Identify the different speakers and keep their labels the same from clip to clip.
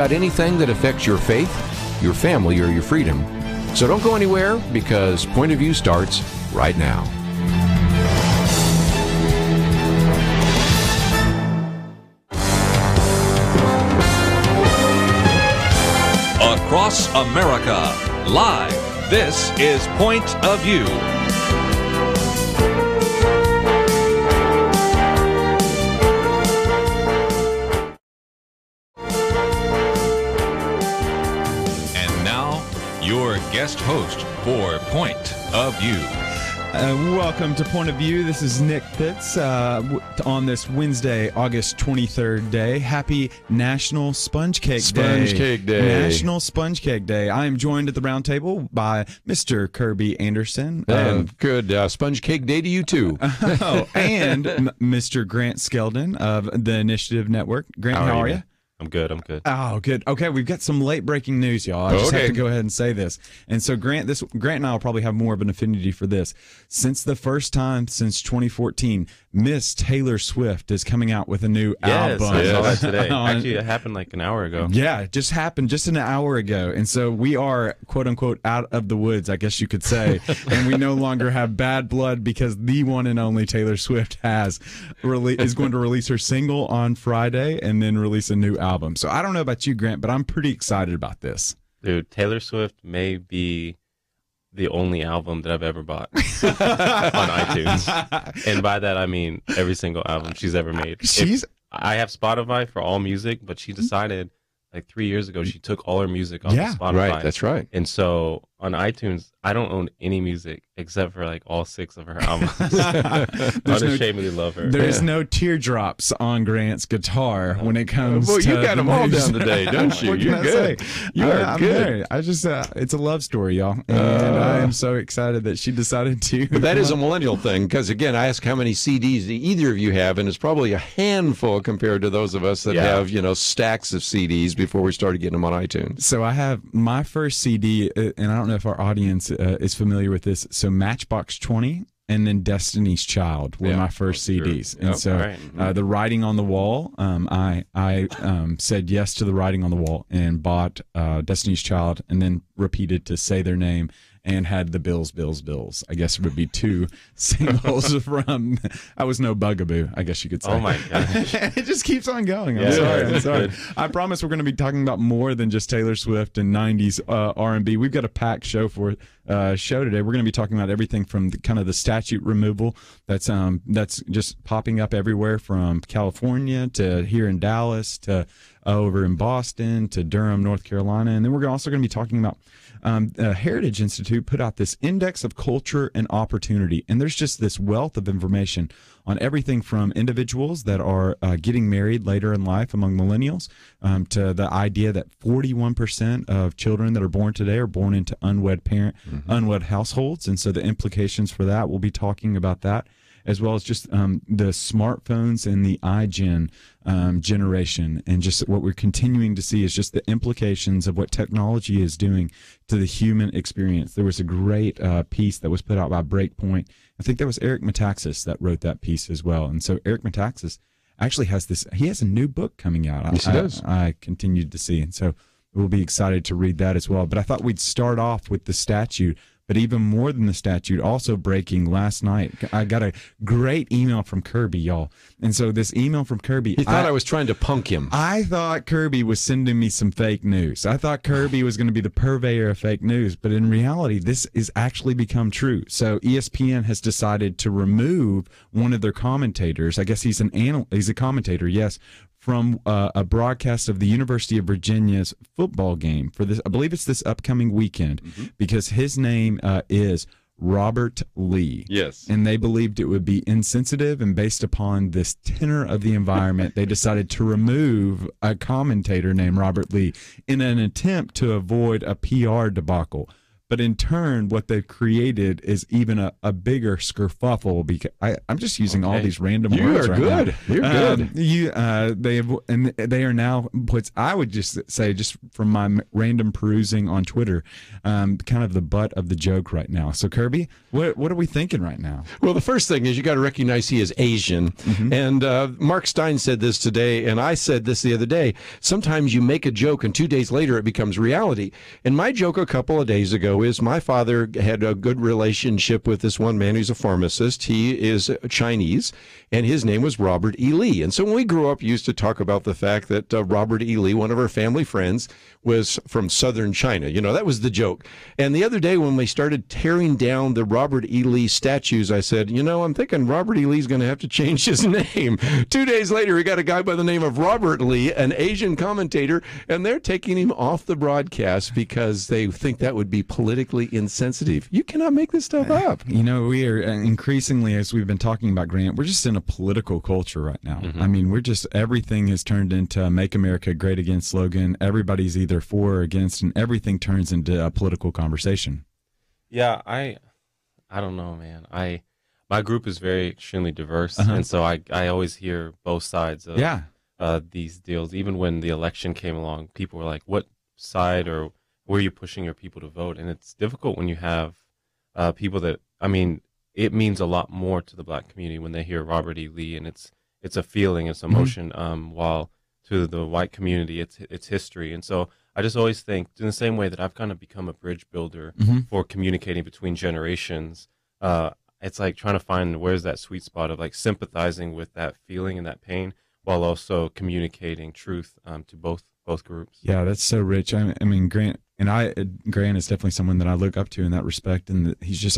Speaker 1: about anything that affects your faith, your family, or your freedom. So don't go anywhere, because Point of View starts right now.
Speaker 2: Across America, live, this is Point of View. And now, your guest host for Point of View.
Speaker 3: Welcome to Point of View. This is Nick Pitts on this Wednesday, August 23rd day. Happy National Sponge Cake Day.
Speaker 1: Sponge Cake Day.
Speaker 3: National Sponge Cake Day. I am joined at the round table by Mr. Kerby Anderson.
Speaker 1: And good Sponge Cake Day to you, too.
Speaker 3: And Mr. Grant Skeldon of the Initiative Network. Grant, how are you?
Speaker 4: I'm good.
Speaker 3: Oh, good. Okay, we've got some late breaking news, y'all. I just have to go ahead and say this. And so Grant and I will probably have more of an affinity for this. Since the first time since 2014, Miss Taylor Swift is coming out with a new album.
Speaker 4: I saw that today. Actually, it happened like an hour ago.
Speaker 3: Yeah, it just happened just an hour ago. And so we are, quote unquote, out of the woods, I guess you could say. And we no longer have bad blood, because the one and only Taylor Swift is going to release her single on Friday and then release a new album. So I don't know about you, Grant, but I'm pretty excited about this.
Speaker 4: Dude, Taylor Swift may be the only album that I've ever bought on iTunes. And by that, I mean every single album she's ever made. I have Spotify for all music, but she decided like 3 years ago she took all her music off of Spotify.
Speaker 1: Right, that's right.
Speaker 4: And so on iTunes, I don't own any music except for like all 6 of her albums. Unashamedly love her.
Speaker 3: There's no teardrops on Grant's guitar when it comes to...
Speaker 1: Well, you got them all down today, don't you? You're good.
Speaker 3: I'm good. It's a love story, y'all. And I am so excited that she decided to...
Speaker 1: But that is a millennial thing, because, again, I ask how many CDs either of you have, and it's probably a handful compared to those of us that have, stacks of CDs before we started getting them on iTunes.
Speaker 3: So I have my first CD, and I don't know if our audience is familiar with this. So Matchbox 20 and then Destiny's Child were my first CDs. And so the Writing on the Wall, I said yes to the Writing on the Wall and bought Destiny's Child, and then repeated to Say Their Name, and had the Bills, Bills, Bills. I guess it would be 2 singles from I Was No Bugaboo, I guess you could say.
Speaker 4: Oh, my gosh.
Speaker 3: It just keeps on going. I'm sorry. I promise we're going to be talking about more than just Taylor Swift and 90s R&B. We've got a packed show for show today. We're going to be talking about everything from the statute removal that's just popping up everywhere, from California to here in Dallas to over in Boston to Durham, North Carolina. And then we're also going to be talking about Heritage Institute put out this Index of Culture and Opportunity. And there's just this wealth of information on everything from individuals that are getting married later in life among millennials to the idea that 41% of children that are born today are born into unwed households. And so the implications for that, we'll be talking about that, as well as just the smartphones and the iGen generation. And just what we're continuing to see is just the implications of what technology is doing to the human experience. There was a great piece that was put out by Breakpoint. I think that was Eric Metaxas that wrote that piece as well. And so Eric Metaxas actually has a new book coming out.
Speaker 1: Yes, he does.
Speaker 3: I continued to see. And so we'll be excited to read that as well. But I thought we'd start off with the statute. But even more than the statute, also breaking last night, I got a great email from Kerby, y'all. And so this email from Kerby...
Speaker 1: He thought I was trying to punk him.
Speaker 3: I thought Kerby was sending me some fake news. I thought Kerby was going to be the purveyor of fake news. But in reality, this has actually become true. So ESPN has decided to remove one of their commentators. I guess he's a commentator, yes, from a broadcast of the University of Virginia's football game for this. I believe it's this upcoming weekend, because his name is Robert Lee.
Speaker 1: Yes.
Speaker 3: And they believed it would be insensitive, and based upon this tenor of the environment, they decided to remove a commentator named Robert Lee in an attempt to avoid a PR debacle. But in turn, what they've created is even a bigger kerfuffle. Because I'm just using all these random words right now.
Speaker 1: You're good.
Speaker 3: They are now I would just say, just from my random perusing on Twitter, kind of the butt of the joke right now. So Kerby, what are we thinking right now?
Speaker 1: Well, the first thing is you got to recognize he is Asian. And Mark Stein said this today, and I said this the other day. Sometimes you make a joke, and 2 days later it becomes reality. And my joke a couple of days ago is my father had a good relationship with this one man who's a pharmacist. He is Chinese, and his name was Robert E. Lee. And so when we grew up, we used to talk about the fact that Robert E. Lee, one of our family friends, was from southern China. You know, that was the joke. And the other day when we started tearing down the Robert E. Lee statues, I said, you know, I'm thinking Robert E. Lee's going to have to change his name. 2 days later, we got a guy by the name of Robert Lee, an Asian commentator, and they're taking him off the broadcast because they think that would be politically insensitive. You cannot make this stuff up.
Speaker 3: You know, we are increasingly, as we've been talking about, Grant, we're just in a political culture right now. I mean, everything has turned into a Make America Great Again slogan. Everybody's either for or against, and everything turns into a political conversation.
Speaker 4: Yeah, I don't know, man. My group is very extremely diverse, and so I always hear both sides of these deals. Even when the election came along, people were like, what side or where are you pushing your people to vote? And it's difficult when you have people that, I mean, it means a lot more to the black community when they hear Robert E. Lee, and it's a feeling, it's emotion, while to the white community, it's history. And so I just always think, in the same way that I've kind of become a bridge builder for communicating between generations, it's like trying to find where's that sweet spot of like sympathizing with that feeling and that pain while also communicating truth to both groups.
Speaker 3: Yeah, that's so rich. I mean, Grant is definitely someone that I look up to in that respect, and he just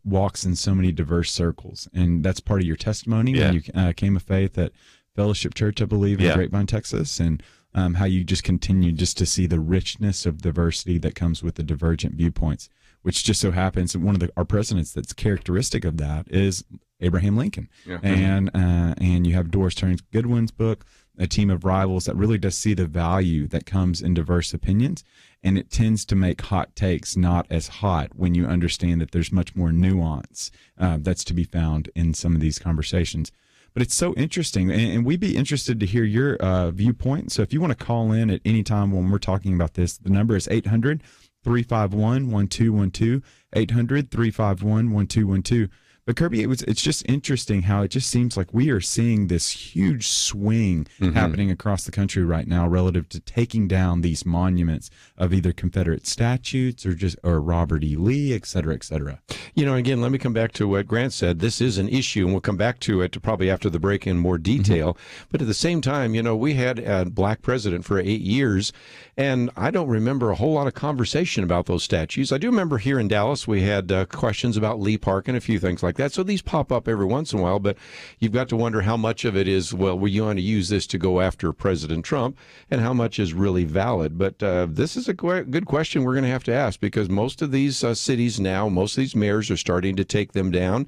Speaker 3: walks in so many diverse circles, and that's part of your testimony when you came of faith at Fellowship Church, I believe, in Grapevine, Texas, and how you just continue just to see the richness of diversity that comes with the divergent viewpoints, which just so happens one of our presidents that's characteristic of that is Abraham Lincoln. And you have Doris Turns Goodwin's book, A Team of Rivals, that really does see the value that comes in diverse opinions, and it tends to make hot takes not as hot when you understand that there's much more nuance that's to be found in some of these conversations. But it's so interesting, and we'd be interested to hear your viewpoint. So if you want to call in at any time when we're talking about this, the number is 800-351-1212, 800-351-1212. But Kerby, it's just interesting how it just seems like we are seeing this huge swing happening across the country right now relative to taking down these monuments of either Confederate statues or Robert E. Lee, et cetera, et cetera.
Speaker 1: You know, again, let me come back to what Grant said. This is an issue, and we'll come back to it probably after the break in more detail. But at the same time, you know, we had a black president for 8 years, and I don't remember a whole lot of conversation about those statues. I do remember here in Dallas we had questions about Lee Park and a few things like that. So these pop up every once in a while, but you've got to wonder how much of it is, well, we want to use this to go after President Trump, and how much is really valid. But this is a good question we're going to ask, because most of these cities now, most of these mayors are starting to take them down.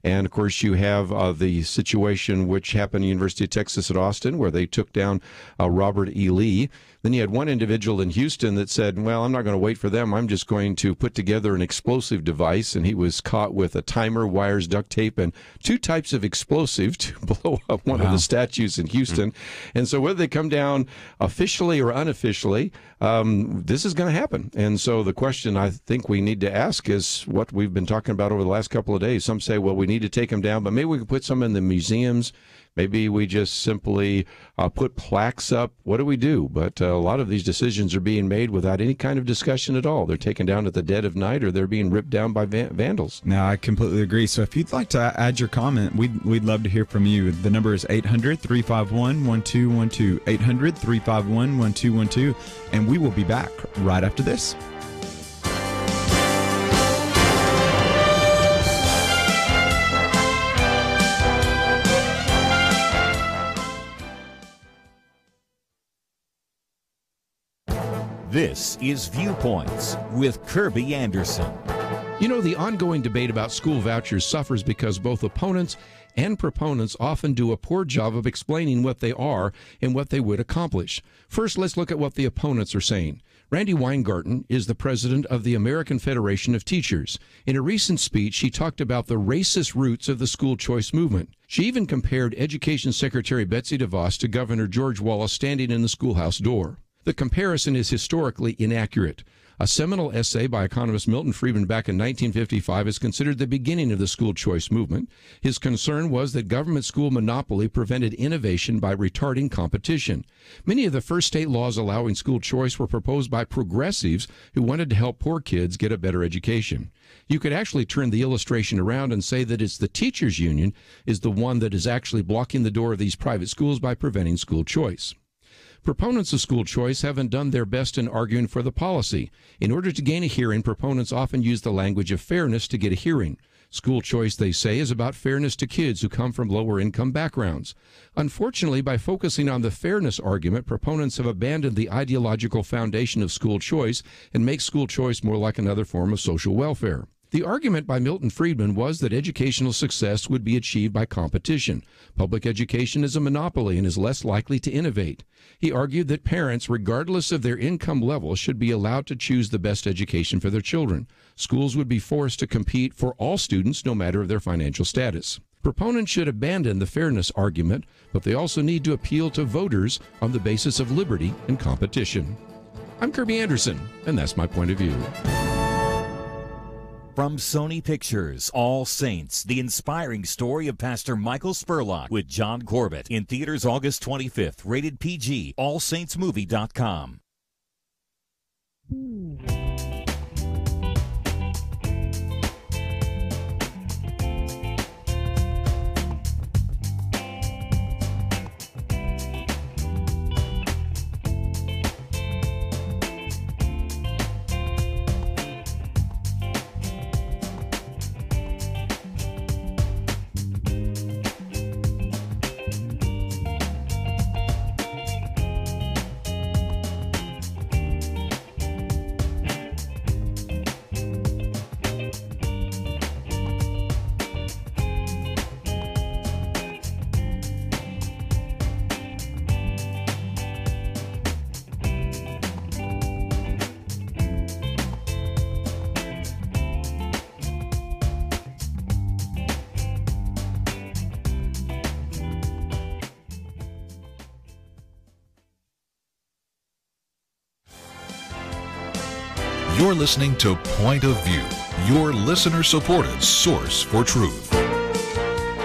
Speaker 1: And, of course, you have the situation which happened at the University of Texas at Austin, where they took down Robert E. Lee. Then you had one individual in Houston that said, well, I'm not going to wait for them. I'm just going to put together an explosive device. And he was caught with a timer, wires, duct tape, and 2 types of explosive to blow up one of the statues in Houston. And so whether they come down officially or unofficially, this is going to happen. And so the question I think we need to ask is what we've been talking about over the last couple of days. Some say, well, we need to take them down, but maybe we could put some in the museums. Maybe we just simply put plaques up. What do we do? But a lot of these decisions are being made without any kind of discussion at all. They're taken down at the dead of night, or they're being ripped down by vandals.
Speaker 3: No, I completely agree. So if you'd like to add your comment, we'd love to hear from you. The number is 800-351-1212, 800-351-1212, and we will be back right after this.
Speaker 5: This is Viewpoints with Kerby Anderson.
Speaker 1: You know, the ongoing debate about school vouchers suffers because both opponents and proponents often do a poor job of explaining what they are and what they would accomplish. First, let's look at what the opponents are saying. Randy Weingarten is the president of the American Federation of Teachers. In a recent speech, she talked about the racist roots of the school choice movement. She even compared Education Secretary Betsy DeVos to Governor George Wallace standing in the schoolhouse door. The comparison is historically inaccurate. A seminal essay by economist Milton Friedman back in 1955 is considered the beginning of the school choice movement. His concern was that government school monopoly prevented innovation by retarding competition. Many of the first state laws allowing school choice were proposed by progressives who wanted to help poor kids get a better education. You could actually turn the illustration around and say that it's the teachers' union is the one that is actually blocking the door of these private schools by preventing school choice. Proponents of school choice haven't done their best in arguing for the policy. In order to gain a hearing, proponents often use the language of fairness to get a hearing. School choice, they say, is about fairness to kids who come from lower income backgrounds. Unfortunately, by focusing on the fairness argument, proponents have abandoned the ideological foundation of school choice and make school choice more like another form of social welfare. The argument by Milton Friedman was that educational success would be achieved by competition. Public education is a monopoly and is less likely to innovate. He argued that parents, regardless of their income level, should be allowed to choose the best education for their children. Schools would be forced to compete for all students, no matter their financial status. Proponents should abandon the fairness argument, but they also need to appeal to voters on the basis of liberty and competition. I'm Kerby Anderson, and that's my point of view.
Speaker 5: From Sony Pictures, All Saints, the inspiring story of Pastor Michael Spurlock with John Corbett. In theaters August 25th, rated PG, allsaintsmovie.com.
Speaker 2: You're listening to Point of View, your listener-supported source for truth.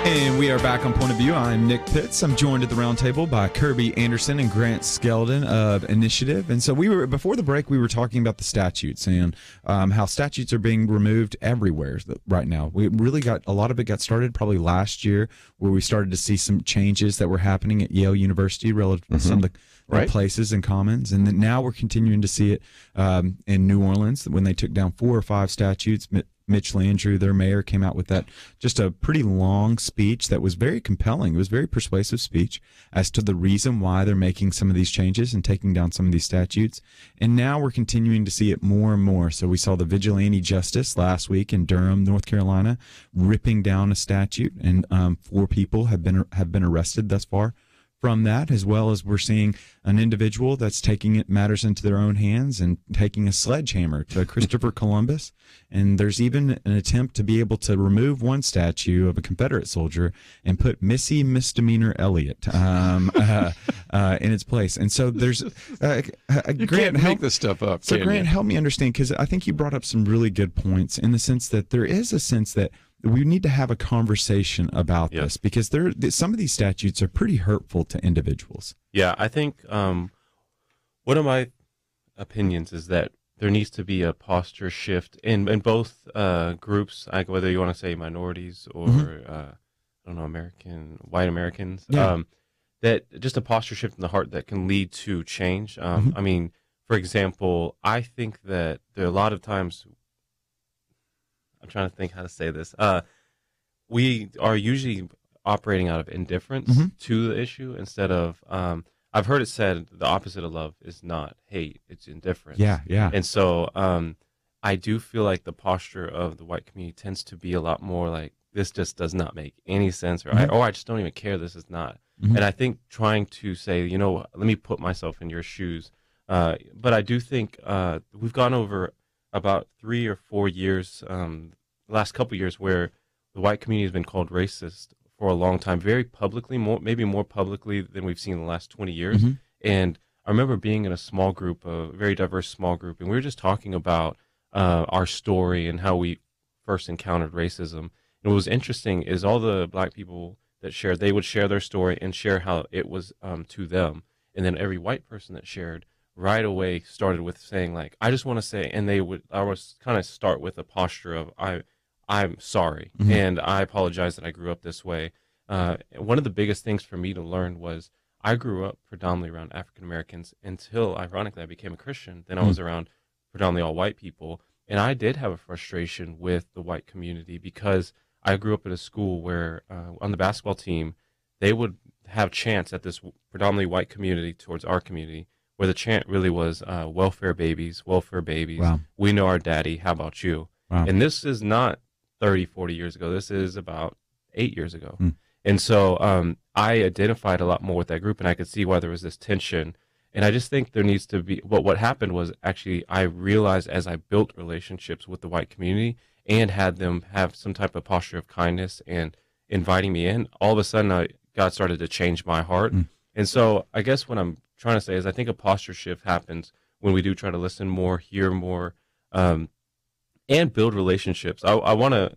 Speaker 3: And we are back on Point of View. I'm Nick Pitts. I'm joined at the round table by Kerby Anderson and Grant Skeldon of Initiative. And so before the break, we were talking about the statutes and how statutes are being removed everywhere right now. We really got a lot of it got started probably last year, where we started to see some changes that were happening at Yale University relative to some of the places and commons. And then now we're continuing to see it in New Orleans when they took down 4 or 5 statutes. Mitch Landrieu, their mayor, came out with that just a pretty long speech that was very compelling. It was a very persuasive speech as to the reason why they're making some of these changes and taking down some of these statutes. And now we're continuing to see it more and more. So we saw the vigilante justice last week in Durham, North Carolina, ripping down a statute, and 4 people have been arrested thus far from that, as well as we're seeing an individual that's taking matters into their own hands and taking a sledgehammer to Christopher Columbus. And there's even an attempt to be able to remove one statue of a Confederate soldier and put Missy Misdemeanor Elliott in its place. And so there's
Speaker 1: you can't make this stuff up.
Speaker 3: So Grant, help me understand, because I think you brought up some really good points in the sense that there is a sense that we need to have a conversation about this, because some of these statutes are pretty hurtful to individuals.
Speaker 4: Yeah, I think one of my opinions is that there needs to be a posture shift in both groups, like whether you want to say minorities or white Americans. That just a posture shift in the heart that can lead to change. I mean, for example, I think that there are a lot of times. I'm trying to think how to say this. We are usually operating out of indifference to the issue instead of, I've heard it said the opposite of love is not hate, it's indifference.
Speaker 3: Yeah.
Speaker 4: And so I do feel like the posture of the white community tends to be a lot more like this just does not make any sense, or I just don't even care. This is not. And I think trying to say, let me put myself in your shoes. But I do think we've gone over about 3 or 4 years, the last couple years, where the white community has been called racist for a long time, very publicly, maybe more publicly than we've seen in the last 20 years. And I remember being in a small group, a very diverse small group, and we were just talking about our story and how we first encountered racism. And what was interesting is all the black people that shared, they would share their story and share how it was to them. And then every white person that shared right away started with saying, like, I just want to say, and I was kind of start with a posture of, I'm sorry, and I apologize that I grew up this way. One of the biggest things for me to learn was I grew up predominantly around African Americans until, ironically, I became a Christian. Then I was around predominantly all white people, and I did have a frustration with the white community because I grew up at a school where on the basketball team, they would have chants at this predominantly white community towards our community, where the chant really was welfare babies, wow. We know our daddy, how about you? Wow. And this is not 30, 40 years ago. This is about 8 years ago. And so I identified a lot more with that group, and I could see why there was this tension. And I just think there needs to be, what happened was actually I realized as I built relationships with the white community and had them have some type of posture of kindness and inviting me in, all of a sudden God started to change my heart. And so I guess what I'm trying to say is I think a posture shift happens when we do try to listen more, hear more, and build relationships. I want to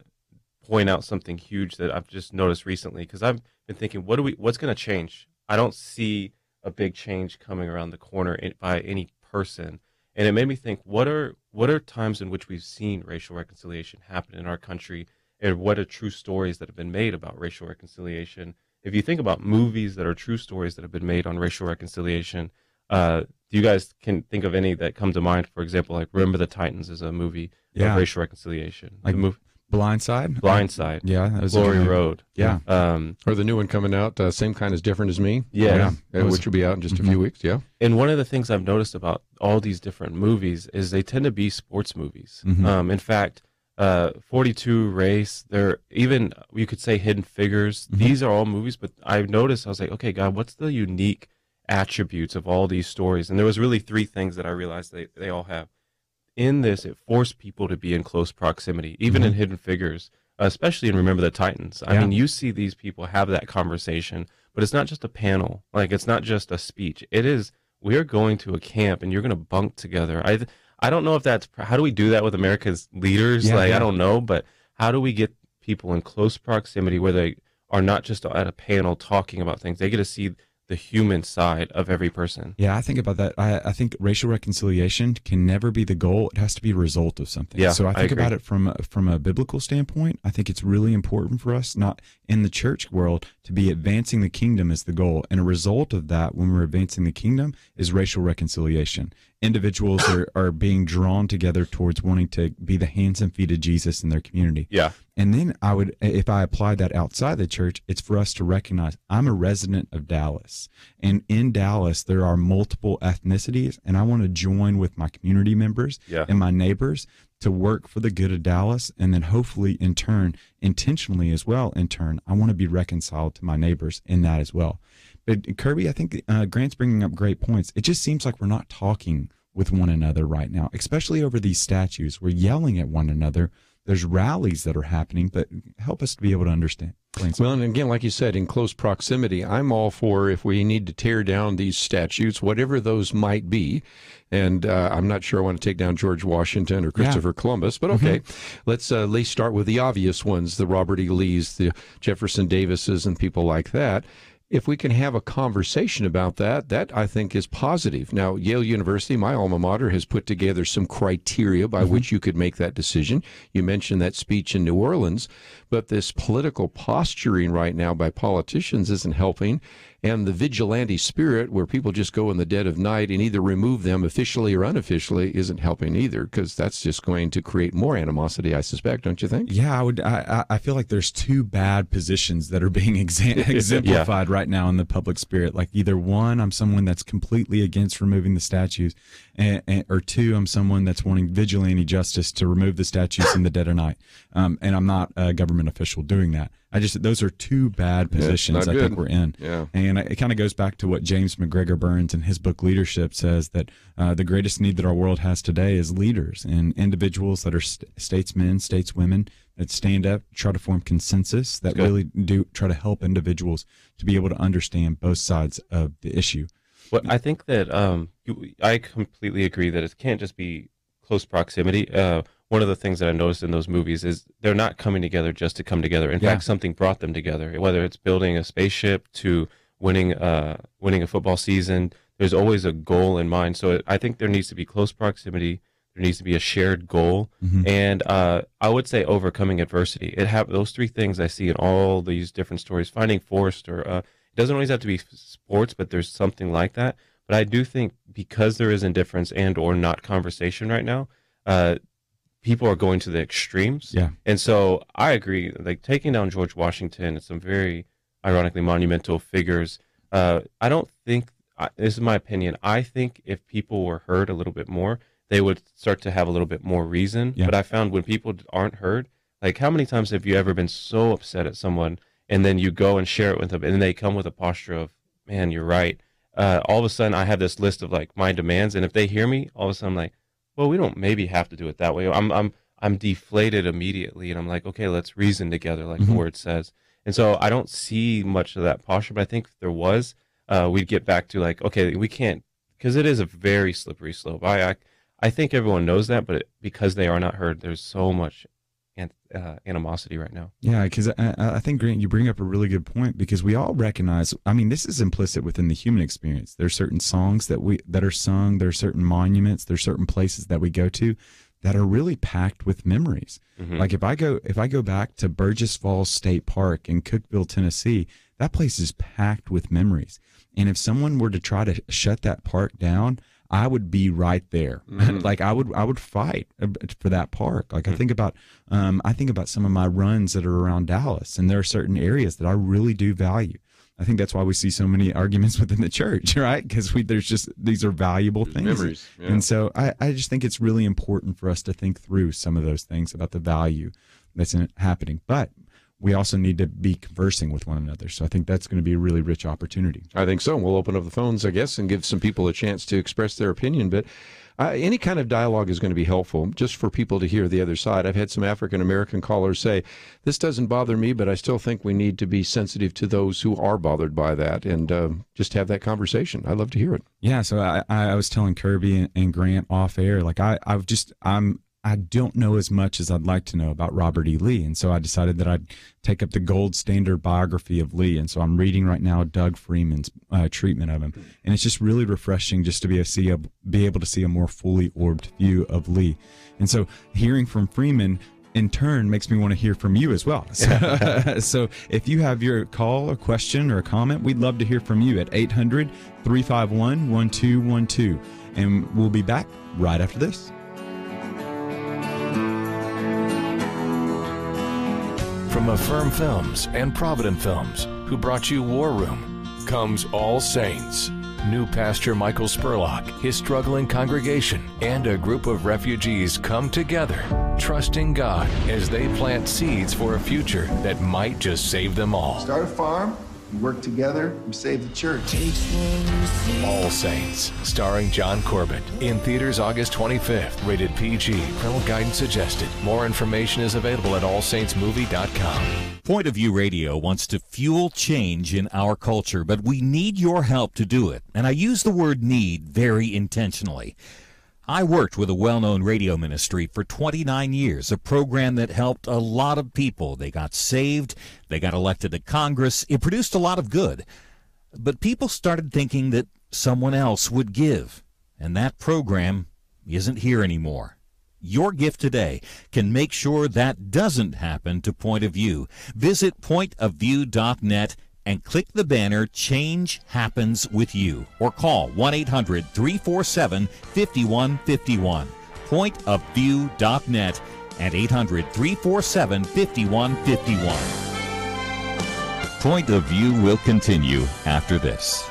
Speaker 4: point out something huge that I've just noticed recently, because I've been thinking, what's going to change? I don't see a big change coming around the corner by any person. And it made me think, what are times in which we've seen racial reconciliation happen in our country, and what are true stories that have been made about racial reconciliation? If you think about movies that are true stories that have been made on racial reconciliation, do you guys can think of any that come to mind? For example, like Remember the Titans is a movie of racial reconciliation.
Speaker 3: Like Blindside.
Speaker 1: Yeah.
Speaker 3: That was
Speaker 4: Glory Road.
Speaker 3: Yeah.
Speaker 1: Or the new one coming out, Same Kind as Different as Me.
Speaker 4: Yeah.
Speaker 1: Which will be out in just a few weeks. Yeah.
Speaker 4: And one of the things I've noticed about all these different movies is they tend to be sports movies. In fact, 42 Race, they're even, you could say Hidden Figures. These are all movies, but I've noticed, I was like, okay, God, what's the unique attributes of all these stories? And there was really 3 things that I realized they all have. In this, it forced people to be in close proximity, even in Hidden Figures, especially in Remember the Titans. I mean, you see these people have that conversation, but it's not just a panel. Like, it's not just a speech. It is, we're going to a camp and you're going to bunk together. I don't know if that's, how do we do that with America's leaders? I don't know, but how do we get people in close proximity where they are not just at a panel talking about things? They get to see the human side of every person.
Speaker 3: Yeah, I think about that. I think racial reconciliation can never be the goal. It has to be a result of something.
Speaker 4: Yeah,
Speaker 3: so I think about it from a biblical standpoint. I think it's really important for us, not in the church world, to be advancing the kingdom as the goal. And a result of that, when we're advancing the kingdom, is racial reconciliation. Individuals are being drawn together towards wanting to be the hands and feet of Jesus in their community.
Speaker 4: Yeah.
Speaker 3: And then if I apply that outside the church, it's for us to recognize I'm a resident of Dallas. And in Dallas, there are multiple ethnicities, and I want to join with my community members and my neighbors to work for the good of Dallas. And then hopefully in turn, intentionally as well, in turn, I want to be reconciled to my neighbors in that as well. But Kerby, I think Grant's bringing up great points. It just seems like we're not talking with one another right now, especially over these statues. We're yelling at one another. There's rallies that are happening, but help us to be able to understand.
Speaker 1: Well, and again, like you said, in close proximity, I'm all for if we need to tear down these statues, whatever those might be. And I'm not sure I want to take down George Washington or Christopher Columbus, but okay, let's at least start with the obvious ones, the Robert E. Lees, the Jefferson Davises, and people like that. If we can have a conversation about that, that I think is positive. Now, Yale University, my alma mater, has put together some criteria by which you could make that decision. You mentioned that speech in New Orleans, but this political posturing right now by politicians isn't helping. And the vigilante spirit, where people just go in the dead of night and either remove them officially or unofficially, isn't helping either, because that's just going to create more animosity, I suspect, don't you think?
Speaker 3: Yeah, I feel like there's two bad positions that are being exemplified right now in the public spirit. Like either one, I'm someone that's completely against removing the statues, or two, I'm someone that's wanting vigilante justice to remove the statues in the dead of night. And I'm not a government official doing that. Those are two bad positions I think we're in.
Speaker 1: Yeah.
Speaker 3: And it kind of goes back to what James McGregor Burns in his book Leadership says, that the greatest need that our world has today is leaders and individuals that are statesmen, stateswomen that stand up, try to form consensus, that really do try to help individuals to be able to understand both sides of the issue.
Speaker 4: Well, I think that I completely agree that it can't just be close proximity. One of the things that I noticed in those movies is they're not coming together just to come together. In fact, something brought them together, whether it's building a spaceship to winning a football season. There's always a goal in mind. So I think there needs to be close proximity. There needs to be a shared goal. And I would say overcoming adversity. Those three things I see in all these different stories. Finding Forrester. It doesn't always have to be sports, but there's something like that. But I do think because there is indifference and or not conversation right now, people are going to the extremes.
Speaker 3: Yeah.
Speaker 4: And so I agree, like taking down George Washington and some very ironically monumental figures, I don't think, this is my opinion, I think if people were heard a little bit more, they would start to have a little bit more reason. But I found when people aren't heard, like how many times have you ever been so upset at someone and then you go and share it with them and then they come with a posture of, man, you're right. All of a sudden I have this list of like my demands, and if they hear me, all of a sudden I'm like, well, we don't maybe have to do it that way. I'm deflated immediately, and I'm like, okay, let's reason together, like the word says. And so I don't see much of that posture, but I think if there was, we'd get back to like, okay, we can't, because it is a very slippery slope. I think everyone knows that, but because they are not heard, there's so much animosity right now.
Speaker 3: Yeah, because I think, Grant, you bring up a really good point, because we all recognize, I mean, this is implicit within the human experience. There's certain songs that are sung, there's certain monuments, there's certain places that we go to that are really packed with memories. Like if I go back to Burgess Falls State Park in Cookeville, Tennessee, that place is packed with memories. And if someone were to try to shut that park down, I would be right there. Like I would fight for that park. Like I think about some of my runs that are around Dallas, and there are certain areas that I really do value. I think that's why we see so many arguments within the church, right? Because these are valuable things.
Speaker 1: Memories. Yeah.
Speaker 3: And so I just think it's really important for us to think through some of those things about the value that's happening. But we also need to be conversing with one another. So I think that's going to be a really rich opportunity.
Speaker 1: I think so. We'll open up the phones, I guess, and give some people a chance to express their opinion. But any kind of dialogue is going to be helpful just for people to hear the other side. I've had some African-American callers say, this doesn't bother me, but I still think we need to be sensitive to those who are bothered by that and just have that conversation. I'd love to hear it.
Speaker 3: Yeah, so I was telling Kerby and Grant off air, like I don't know as much as I'd like to know about Robert E. Lee, and so I decided that I'd take up the gold standard biography of Lee, and so I'm reading right now Doug Freeman's treatment of him, and it's just really refreshing just to be able to see a more fully orbed view of Lee. And so hearing from Freeman in turn makes me want to hear from you as well. So if you have your call, a question, or a comment, we'd love to hear from you at 800-351-1212, and we'll be back right after this.
Speaker 6: From Affirm Films and Provident Films, who brought you War Room, comes All Saints. New pastor Michael Spurlock, his struggling congregation, and a group of refugees come together, trusting God as they plant seeds for a future that might just save them all.
Speaker 7: Start a farm, work together, and save the church.
Speaker 6: All Saints, starring John Corbett. In theaters August 25th. Rated PG. Parental guidance suggested. More information is available at allsaintsmovie.com.
Speaker 5: Point of View Radio wants to fuel change in our culture, but we need your help to do it. And I use the word need very intentionally. I worked with a well-known radio ministry for 29 years, a program that helped a lot of people. They got saved, they got elected to Congress, it produced a lot of good. But people started thinking that someone else would give, and that program isn't here anymore. Your gift today can make sure that doesn't happen to Point of View. Visit pointofview.net and click the banner Change Happens With You, or call 1-800-347-5151. pointofview.net at 800-347-5151. Point of View will continue after this.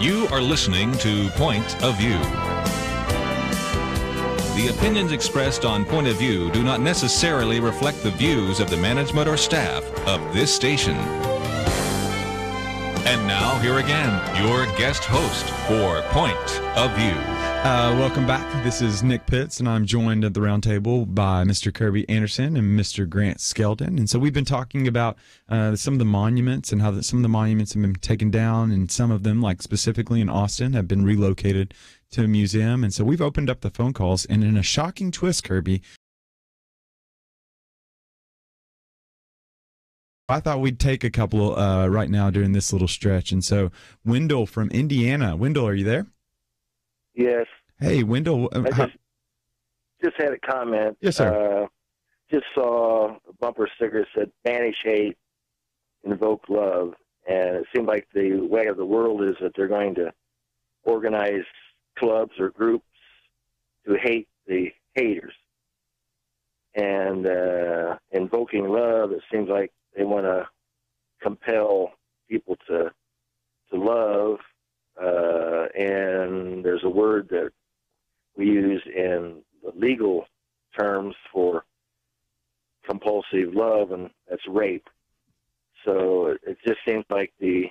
Speaker 2: You are listening to Point of View. The opinions expressed on Point of View do not necessarily reflect the views of the management or staff of this station. And now, here again, your guest host for Point of View.
Speaker 3: Welcome back. This is Nick Pitts, and I'm joined at the round table by Mr. Kerby Anderson and Mr. Grant Skeldon. And so we've been talking about some of the monuments and how some of the monuments have been taken down, and some of them, like specifically in Austin, have been relocated to a museum. And so we've opened up the phone calls, and in a shocking twist, Kerby, I thought we'd take a couple right now during this little stretch. And so, Wendell from Indiana. Wendell, are you there?
Speaker 8: Yes.
Speaker 3: Hey, Wendell.
Speaker 8: I just had a comment.
Speaker 3: Yes, sir.
Speaker 8: Just saw a bumper sticker that said, "Banish hate, invoke love." And it seemed like the way of the world is that they're going to organize clubs or groups to hate the haters. And invoking love, it seems like they want to compel people to love. And there's a word that we use in the legal terms for compulsive love, and that's rape. So it just seems like the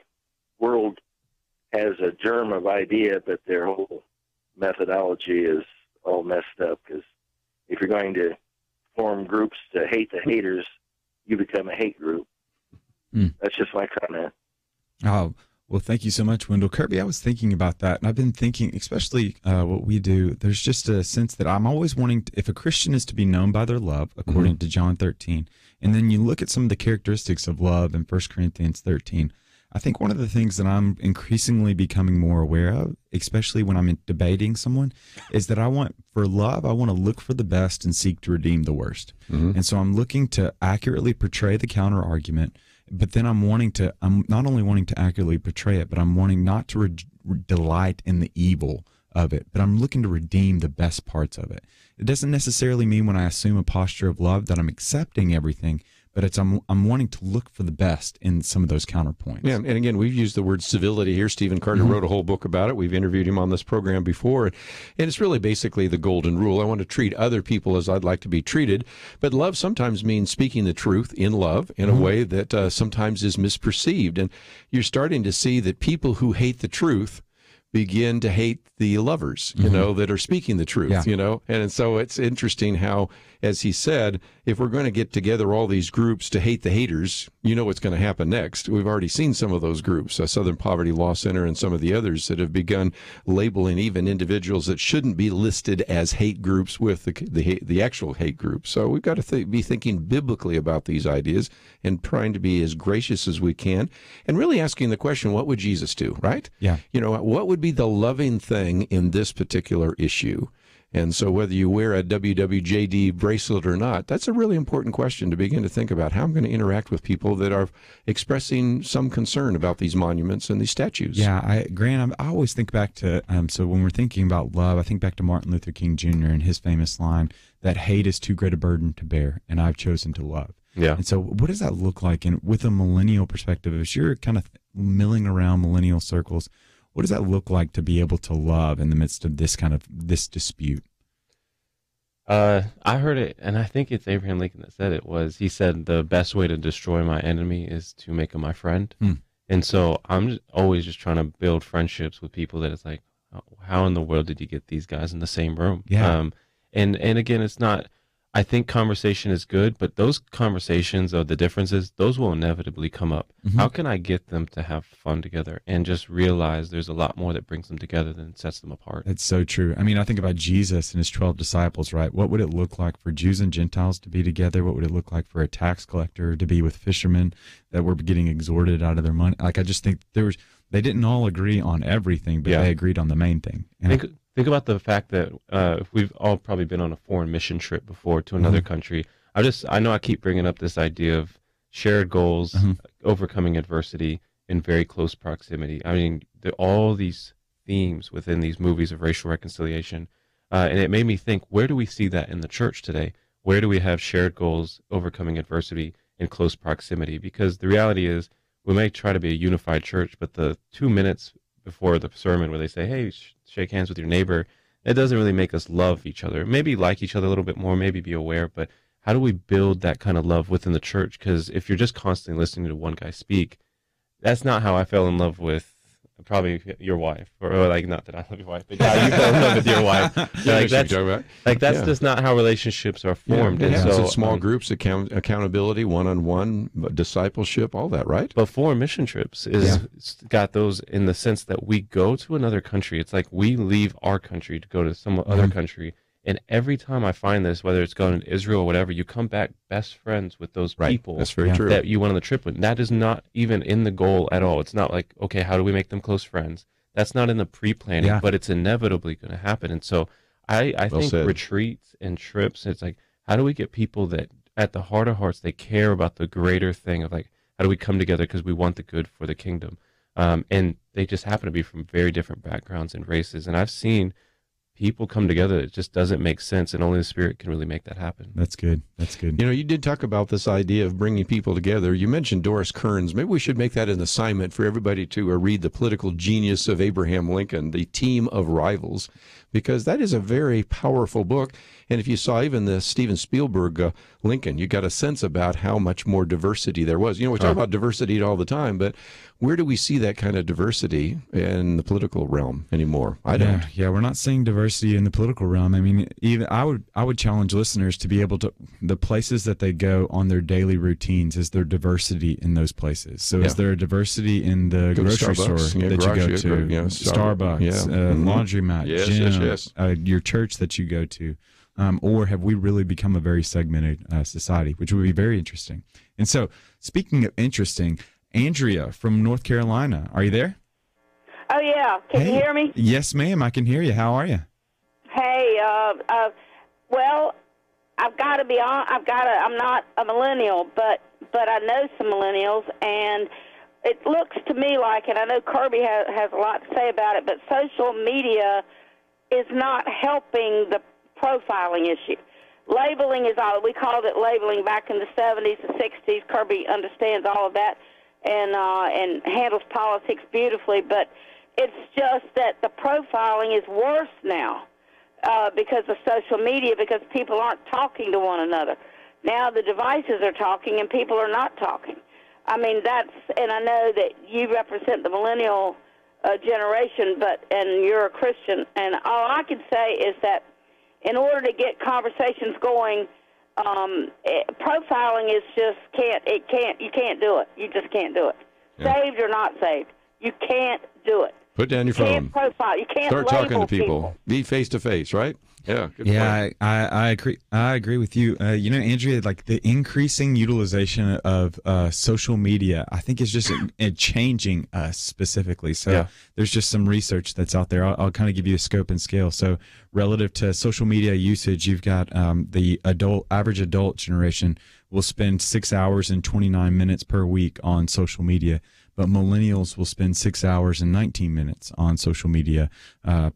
Speaker 8: world has a germ of idea, but their whole methodology is all messed up, because if you're going to form groups to hate the haters, you become a hate group. That's just my comment.
Speaker 3: Oh, well, thank you so much, Wendell. Kerby, I was thinking about that, and I've been thinking, especially what we do, there's just a sense that I'm always wanting to, if a Christian is to be known by their love, according to John 13, and then you look at some of the characteristics of love in 1 Corinthians 13, I think one of the things that I'm increasingly becoming more aware of, especially when I'm debating someone, is that I want to look for the best and seek to redeem the worst. And so I'm looking to accurately portray the counter argument, but then I'm not only wanting to accurately portray it, but I'm wanting not to delight in the evil of it, but I'm looking to redeem the best parts of it. It doesn't necessarily mean when I assume a posture of love that I'm accepting everything, but I'm wanting to look for the best in some of those counterpoints.
Speaker 1: Yeah, and again, we've used the word civility here. Stephen Carter wrote a whole book about it. We've interviewed him on this program before, and it's really basically the golden rule. I want to treat other people as I'd like to be treated, but love sometimes means speaking the truth in love in a way that sometimes is misperceived, and you're starting to see that people who hate the truth begin to hate the lovers, that are speaking the truth, and so it's interesting how, as he said, if we're going to get together all these groups to hate the haters, what's going to happen next. We've already seen some of those groups, Southern Poverty Law Center and some of the others that have begun labeling even individuals that shouldn't be listed as hate groups with the actual hate groups. So we've got to be thinking biblically about these ideas and trying to be as gracious as we can, and really asking the question, what would Jesus do, right?
Speaker 3: Yeah.
Speaker 1: What would be the loving thing in this particular issue? And so whether you wear a WWJD bracelet or not, that's a really important question to begin to think about. How I'm going to interact with people that are expressing some concern about these monuments and these statues.
Speaker 3: Yeah, Grant, I always think back to, so when we're thinking about love, I think back to Martin Luther King Jr. and his famous line that hate is too great a burden to bear, and I've chosen to love.
Speaker 4: Yeah.
Speaker 3: And so what does that look like? And with a millennial perspective, as you're kind of milling around millennial circles, what does that look like to be able to love in the midst of this dispute?
Speaker 4: I heard it, and I think it's Abraham Lincoln that said it. He said the best way to destroy my enemy is to make him my friend. And so I'm always just trying to build friendships with people that it's like, how in the world did you get these guys in the same room?
Speaker 3: Yeah.
Speaker 4: And again, it's not, I think conversation is good, but those conversations of the differences, those will inevitably come up. How can I get them to have fun together and just realize there's a lot more that brings them together than sets them apart?
Speaker 3: That's so true. I mean, I think about Jesus and his 12 disciples, right? What would it look like for Jews and Gentiles to be together? What would it look like for a tax collector to be with fishermen that were getting extorted out of their money? Like, I just think they didn't all agree on everything, but they agreed on the main thing.
Speaker 4: Think about the fact that we've all probably been on a foreign mission trip before to another country. I know I keep bringing up this idea of shared goals, overcoming adversity in very close proximity. I mean, all these themes within these movies of racial reconciliation, and it made me think, where do we see that in the church today? Where do we have shared goals, overcoming adversity in close proximity? Because the reality is, we may try to be a unified church, but the 2 minutes before the sermon where they say, hey, shake hands with your neighbor, it doesn't really make us love each other. Maybe like each other a little bit more, maybe be aware, but how do we build that kind of love within the church? Because if you're just constantly listening to one guy speak, that's not how I fell in love with probably your wife, or like, not that I love your wife, but how you fell in love with your wife. That's just not how relationships are formed.
Speaker 1: And so small groups, accountability, one-on-one, discipleship, all that, right?
Speaker 4: But foreign mission trips got those in the sense that we go to another country. It's like we leave our country to go to some other country, And every time I find this, whether it's going to Israel or whatever, you come back best friends with those people
Speaker 1: That's very true.
Speaker 4: that you went on the trip with. And that is not even in the goal at all. It's not like, okay, how do we make them close friends? That's not in the pre-planning, but it's inevitably going to happen. And so I think retreats and trips, it's like, how do we get people that at the heart of hearts, they care about the greater thing of like, how do we come together because we want the good for the kingdom? And they just happen to be from very different backgrounds and races. And I've seen people come together. It just doesn't make sense, and only the Spirit can really make that happen.
Speaker 3: That's good. That's good.
Speaker 1: You know, you did talk about this idea of bringing people together. You mentioned Doris Kearns. Maybe we should make that an assignment for everybody to read The Political Genius of Abraham Lincoln, The Team of Rivals, because that is a very powerful book. And if you saw even the Steven Spielberg Lincoln, you got a sense about how much more diversity there was. You know, we talk about diversity all the time, but where do we see that kind of diversity in the political realm anymore? I don't.
Speaker 3: Yeah, we're not seeing diversity in the political realm. I mean, even I would challenge listeners to be able to, the places that they go on their daily routines, is there diversity in those places? So is there a diversity in the grocery store that you go to, Starbucks, laundromat, gym, your church that you go to? Or have we really become a very segmented society, which would be very interesting. And so, speaking of interesting, Andrea from North Carolina, are you there?
Speaker 9: Oh, yeah. Can you hear me?
Speaker 3: Yes, ma'am. I can hear you. How are you?
Speaker 9: Hey, well, I've got to be on. I'm not a millennial, but I know some millennials, and it looks to me like, and I know Kerby has a lot to say about it, but social media is not helping the profiling issue. Labeling is all. We called it labeling back in the 70s, the 60s. Kerby understands all of that and handles politics beautifully, but it's just that the profiling is worse now because of social media, because people aren't talking to one another. Now the devices are talking and people are not talking. I mean, and I know that you represent the millennial generation, and you're a Christian, and all I can say is that in order to get conversations going, profiling is just you can't do it. You just can't do it. Yeah. Saved or not saved, you can't do it.
Speaker 1: Put down your phone.
Speaker 9: You can't profile. You can't
Speaker 1: start talking to people. Be face to face, right? Yeah. Good point.
Speaker 3: I agree. I agree with you. You know, Andrea, like the increasing utilization of social media, I think is just changing us specifically. So there's just some research that's out there. I'll kind of give you a scope and scale. So relative to social media usage, you've got the average adult generation will spend 6 hours and 29 minutes per week on social media. But millennials will spend 6 hours and 19 minutes on social media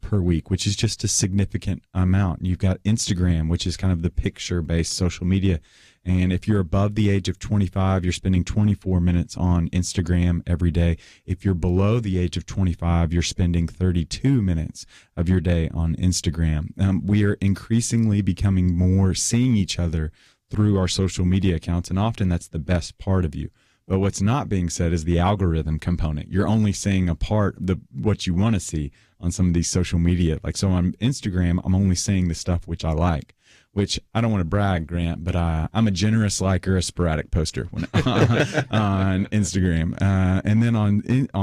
Speaker 3: per week, which is just a significant amount. You've got Instagram, which is kind of the picture-based social media. And if you're above the age of 25, you're spending 24 minutes on Instagram every day. If you're below the age of 25, you're spending 32 minutes of your day on Instagram. We are increasingly becoming more seeing each other through our social media accounts, and often that's the best part of you. But what's not being said is the algorithm component. You're only seeing a part of what you want to see on some of these social media. Like, so on Instagram, I'm only seeing the stuff which I like, which I don't want to brag, Grant, but I'm a generous liker, a sporadic poster on Instagram. And then on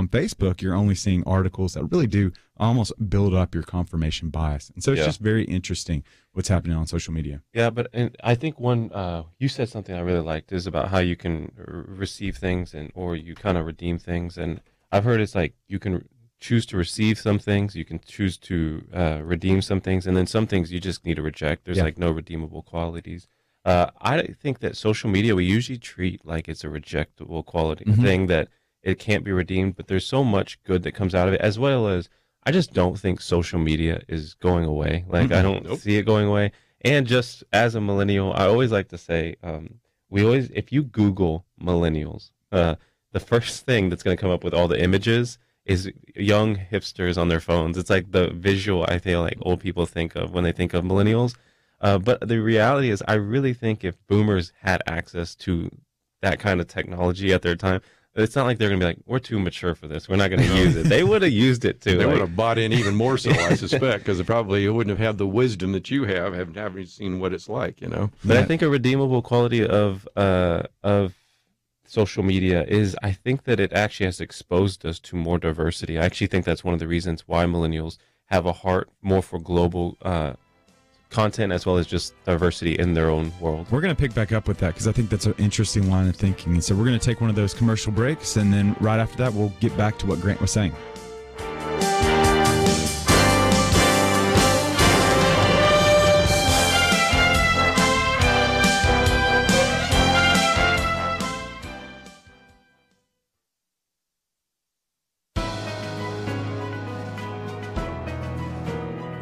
Speaker 3: Facebook, you're only seeing articles that really do almost build up your confirmation bias. And so it's just very interesting what's happening on social media.
Speaker 4: Yeah, but I think you said something I really liked is about how you can receive things or you kind of redeem things. And I've heard it's like you can choose to receive some things, you can choose to redeem some things, and then some things you just need to reject. There's like no redeemable qualities. I think that social media we usually treat like it's a rejectable quality thing, that it can't be redeemed, but there's so much good that comes out of it, as well as I just don't think social media is going away. Like I don't see it going away. And just as a millennial, I always like to say, if you Google millennials, the first thing that's going to come up with all the images is young hipsters on their phones. It's like the visual I feel like old people think of when they think of millennials. But the reality is I really think if boomers had access to that kind of technology at their time, it's not like they're going to be like, we're too mature for this, we're not going to use it. They would have used it too.
Speaker 1: They would have bought in even more so, I suspect, because probably you wouldn't have had the wisdom that you have, having seen what it's like, you know.
Speaker 4: But I think a redeemable quality of social media is, I think that it actually has exposed us to more diversity. I actually think that's one of the reasons why millennials have a heart more for global content as well as just diversity in their own world.
Speaker 3: We're going to pick back up with that because I think that's an interesting line of thinking. And so we're going to take one of those commercial breaks, and then right after that, we'll get back to what Grant was saying.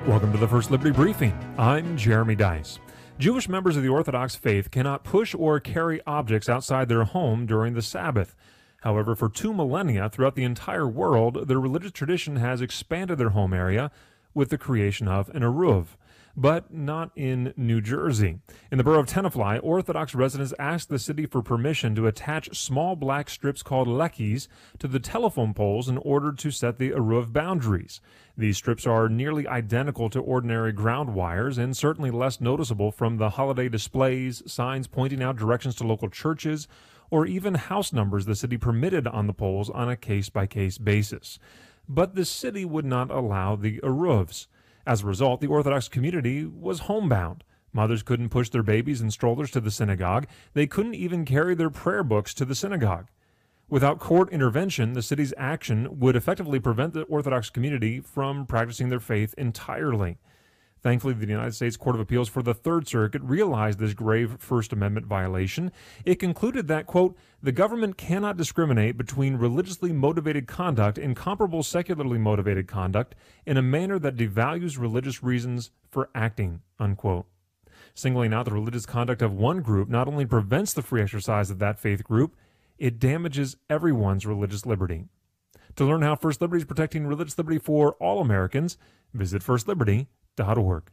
Speaker 10: Welcome to the First Liberty Briefing. I'm Jeremy Dice. Jewish members of the Orthodox faith cannot push or carry objects outside their home during the Sabbath. However, for 2 millennia throughout the entire world, their religious tradition has expanded their home area with the creation of an eruv, but not in New Jersey. In the borough of Tenafly, Orthodox residents asked the city for permission to attach small black strips called lekis to the telephone poles in order to set the eruv boundaries. These strips are nearly identical to ordinary ground wires and certainly less noticeable from the holiday displays, signs pointing out directions to local churches, or even house numbers the city permitted on the poles on a case-by-case basis. But the city would not allow the eruvs. As a result, the Orthodox community was homebound. Mothers couldn't push their babies in strollers to the synagogue. They couldn't even carry their prayer books to the synagogue. Without court intervention, the city's action would effectively prevent the Orthodox community from practicing their faith entirely. Thankfully, the United States Court of Appeals for the Third Circuit realized this grave First Amendment violation. It concluded that, quote, the government cannot discriminate between religiously motivated conduct and comparable secularly motivated conduct in a manner that devalues religious reasons for acting, unquote. Singling out the religious conduct of one group not only prevents the free exercise of that faith group, it damages everyone's religious liberty. To learn how First Liberty is protecting religious liberty for all Americans, visit firstliberty.org.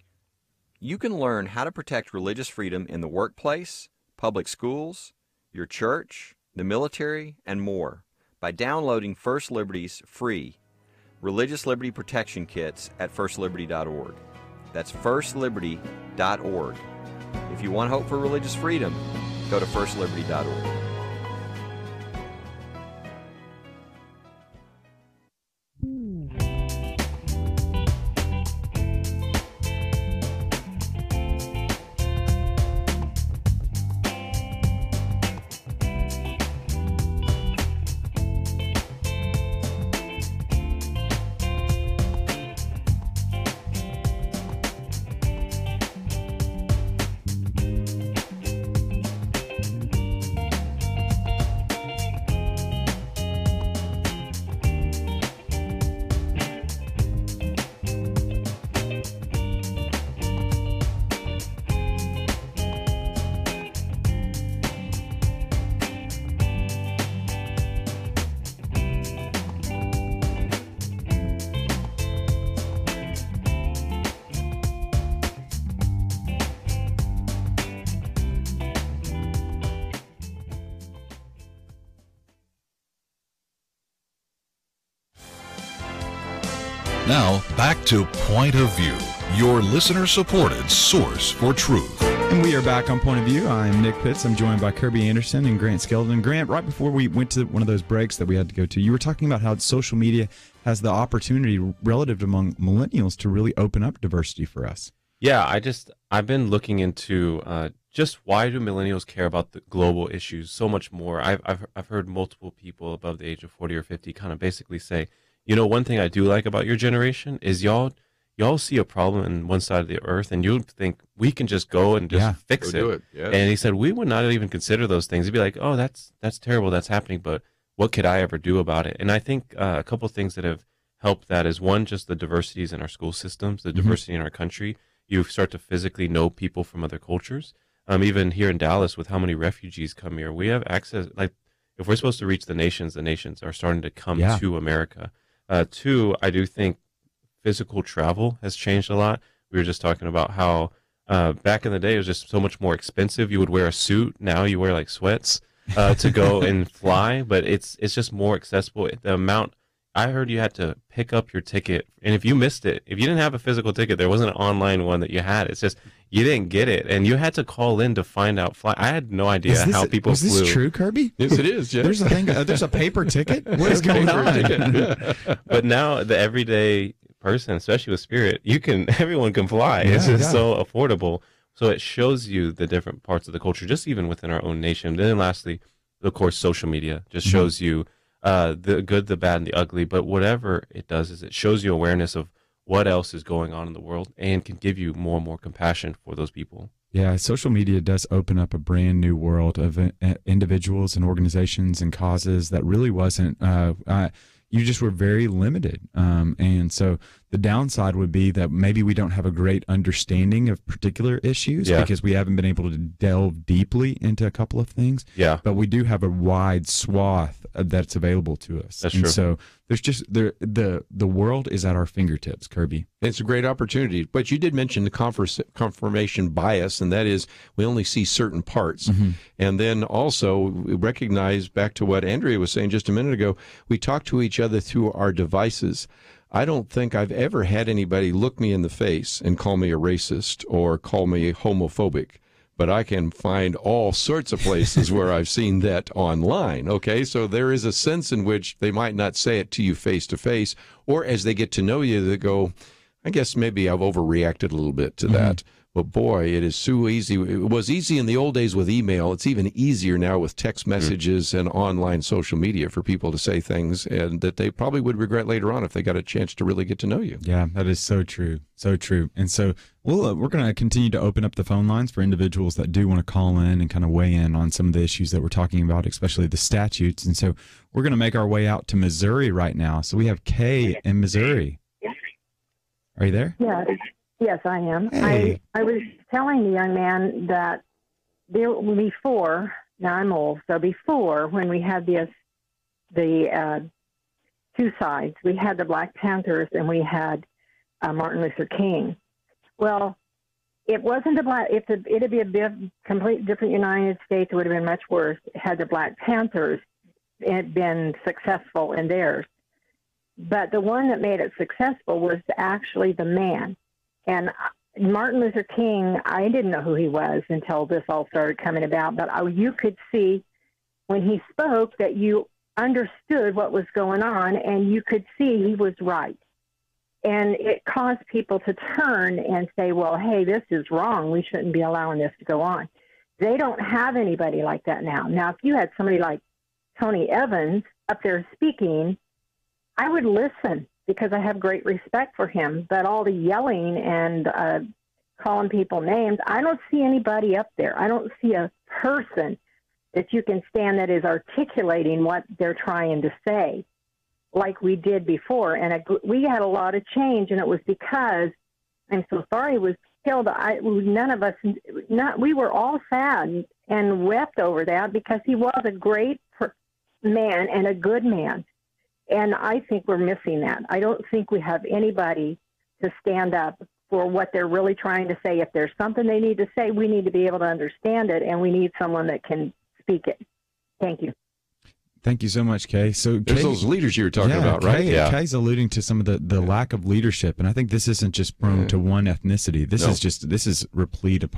Speaker 11: You can learn how to protect religious freedom in the workplace, public schools, your church, the military, and more by downloading First Liberty's free Religious Liberty Protection Kits at firstliberty.org. That's firstliberty.org. If you want hope for religious freedom, go to firstliberty.org.
Speaker 2: Now, back to Point of View, your listener-supported source for truth.
Speaker 3: And we are back on Point of View. I'm Nick Pitts. I'm joined by Kerby Anderson and Grant Skeldon. Grant, right before we went to one of those breaks that we had to go to, you were talking about how social media has the opportunity relative among millennials to really open up diversity for us.
Speaker 4: Yeah, I've been looking into just why do millennials care about the global issues so much more. I've heard multiple people above the age of 40 or 50 kind of basically say, you know, one thing I do like about your generation is y'all see a problem in one side of the earth and you think we can just go and just fix it. Yeah. And he said, we would not even consider those things. He'd be like, oh, that's terrible. That's happening. But what could I ever do about it? And I think a couple of things that have helped that is one, just the diversities in our school systems, the diversity in our country. You start to physically know people from other cultures. Even here in Dallas with how many refugees come here, we have access. Like if we're supposed to reach the nations are starting to come to America. Two, I do think physical travel has changed a lot. We were just talking about how back in the day it was just so much more expensive. You would wear a suit. Now you wear like sweats to go and fly, but it's just more accessible. The amount I heard you had to pick up your ticket, and if you missed it, if you didn't have a physical ticket, there wasn't an online one that you had. It's just you didn't get it, and you had to call in to find out flight. I had no idea how people flew.
Speaker 3: Is this true, Kerby?
Speaker 1: Yes, it is. Yeah.
Speaker 3: There's a thing. There's a paper ticket. What is going on?
Speaker 4: But now the everyday person, especially with Spirit, everyone can fly. It's just so affordable. So it shows you the different parts of the culture, just even within our own nation. Then lastly, of course, social media just shows you the good, the bad, and the ugly. But whatever it does is it shows you awareness of what else is going on in the world and can give you more and more compassion for those people.
Speaker 3: Yeah, social media does open up a brand new world of individuals and organizations and causes that really wasn't, you just were very limited. And so the downside would be that maybe we don't have a great understanding of particular issues because we haven't been able to delve deeply into a couple of things.
Speaker 4: Yeah.
Speaker 3: But we do have a wide swath that's available to us.
Speaker 4: That's true.
Speaker 3: So there's just the world is at our fingertips, Kerby.
Speaker 1: It's a great opportunity. But you did mention the confirmation bias, and that is we only see certain parts. And then also we recognize, back to what Andrea was saying just a minute ago, we talk to each other through our devices. I don't think I've ever had anybody look me in the face and call me a racist or call me homophobic. But I can find all sorts of places where I've seen that online, okay? So there is a sense in which they might not say it to you face to face, or as they get to know you, they go, I guess maybe I've overreacted a little bit to that. But boy, it is so easy. It was easy in the old days with email. It's even easier now with text messages and online social media for people to say things and that they probably would regret later on if they got a chance to really get to know you.
Speaker 3: Yeah, that is so true. So true. And so we're going to continue to open up the phone lines for individuals that do want to call in and kind of weigh in on some of the issues that we're talking about, especially the statutes. And so we're going to make our way out to Missouri right now. So we have Kay in Missouri. Are you there?
Speaker 12: Yeah. Yes, I am.
Speaker 3: Hey.
Speaker 12: I was telling the young man that before, now I'm old, so before when we had the two sides, we had the Black Panthers and we had Martin Luther King. Well, it wasn't it'd be a big, complete different United States, it would have been much worse had the Black Panthers had been successful in theirs. But the one that made it successful was actually the man. And Martin Luther King, I didn't know who he was until this all started coming about, but you could see when he spoke that you understood what was going on, and you could see he was right. And it caused people to turn and say, well, hey, this is wrong. We shouldn't be allowing this to go on. They don't have anybody like that now. Now, if you had somebody like Tony Evans up there speaking, I would listen, because I have great respect for him. But all the yelling and calling people names, I don't see anybody up there. I don't see a person that you can stand that is articulating what they're trying to say like we did before. And we had a lot of change, and it was because, I'm so sorry he was killed. None of us, we were all sad and wept over that because he was a great man and a good man. And I think we're missing that. I don't think we have anybody to stand up for what they're really trying to say. If there's something they need to say, we need to be able to understand it, and we need someone that can speak it. Thank you.
Speaker 3: Thank you so much, Kay. So
Speaker 1: there's those leaders you were talking about, right?
Speaker 3: Kay's alluding to some of the lack of leadership, and I think this isn't just prone to one ethnicity. This is replete of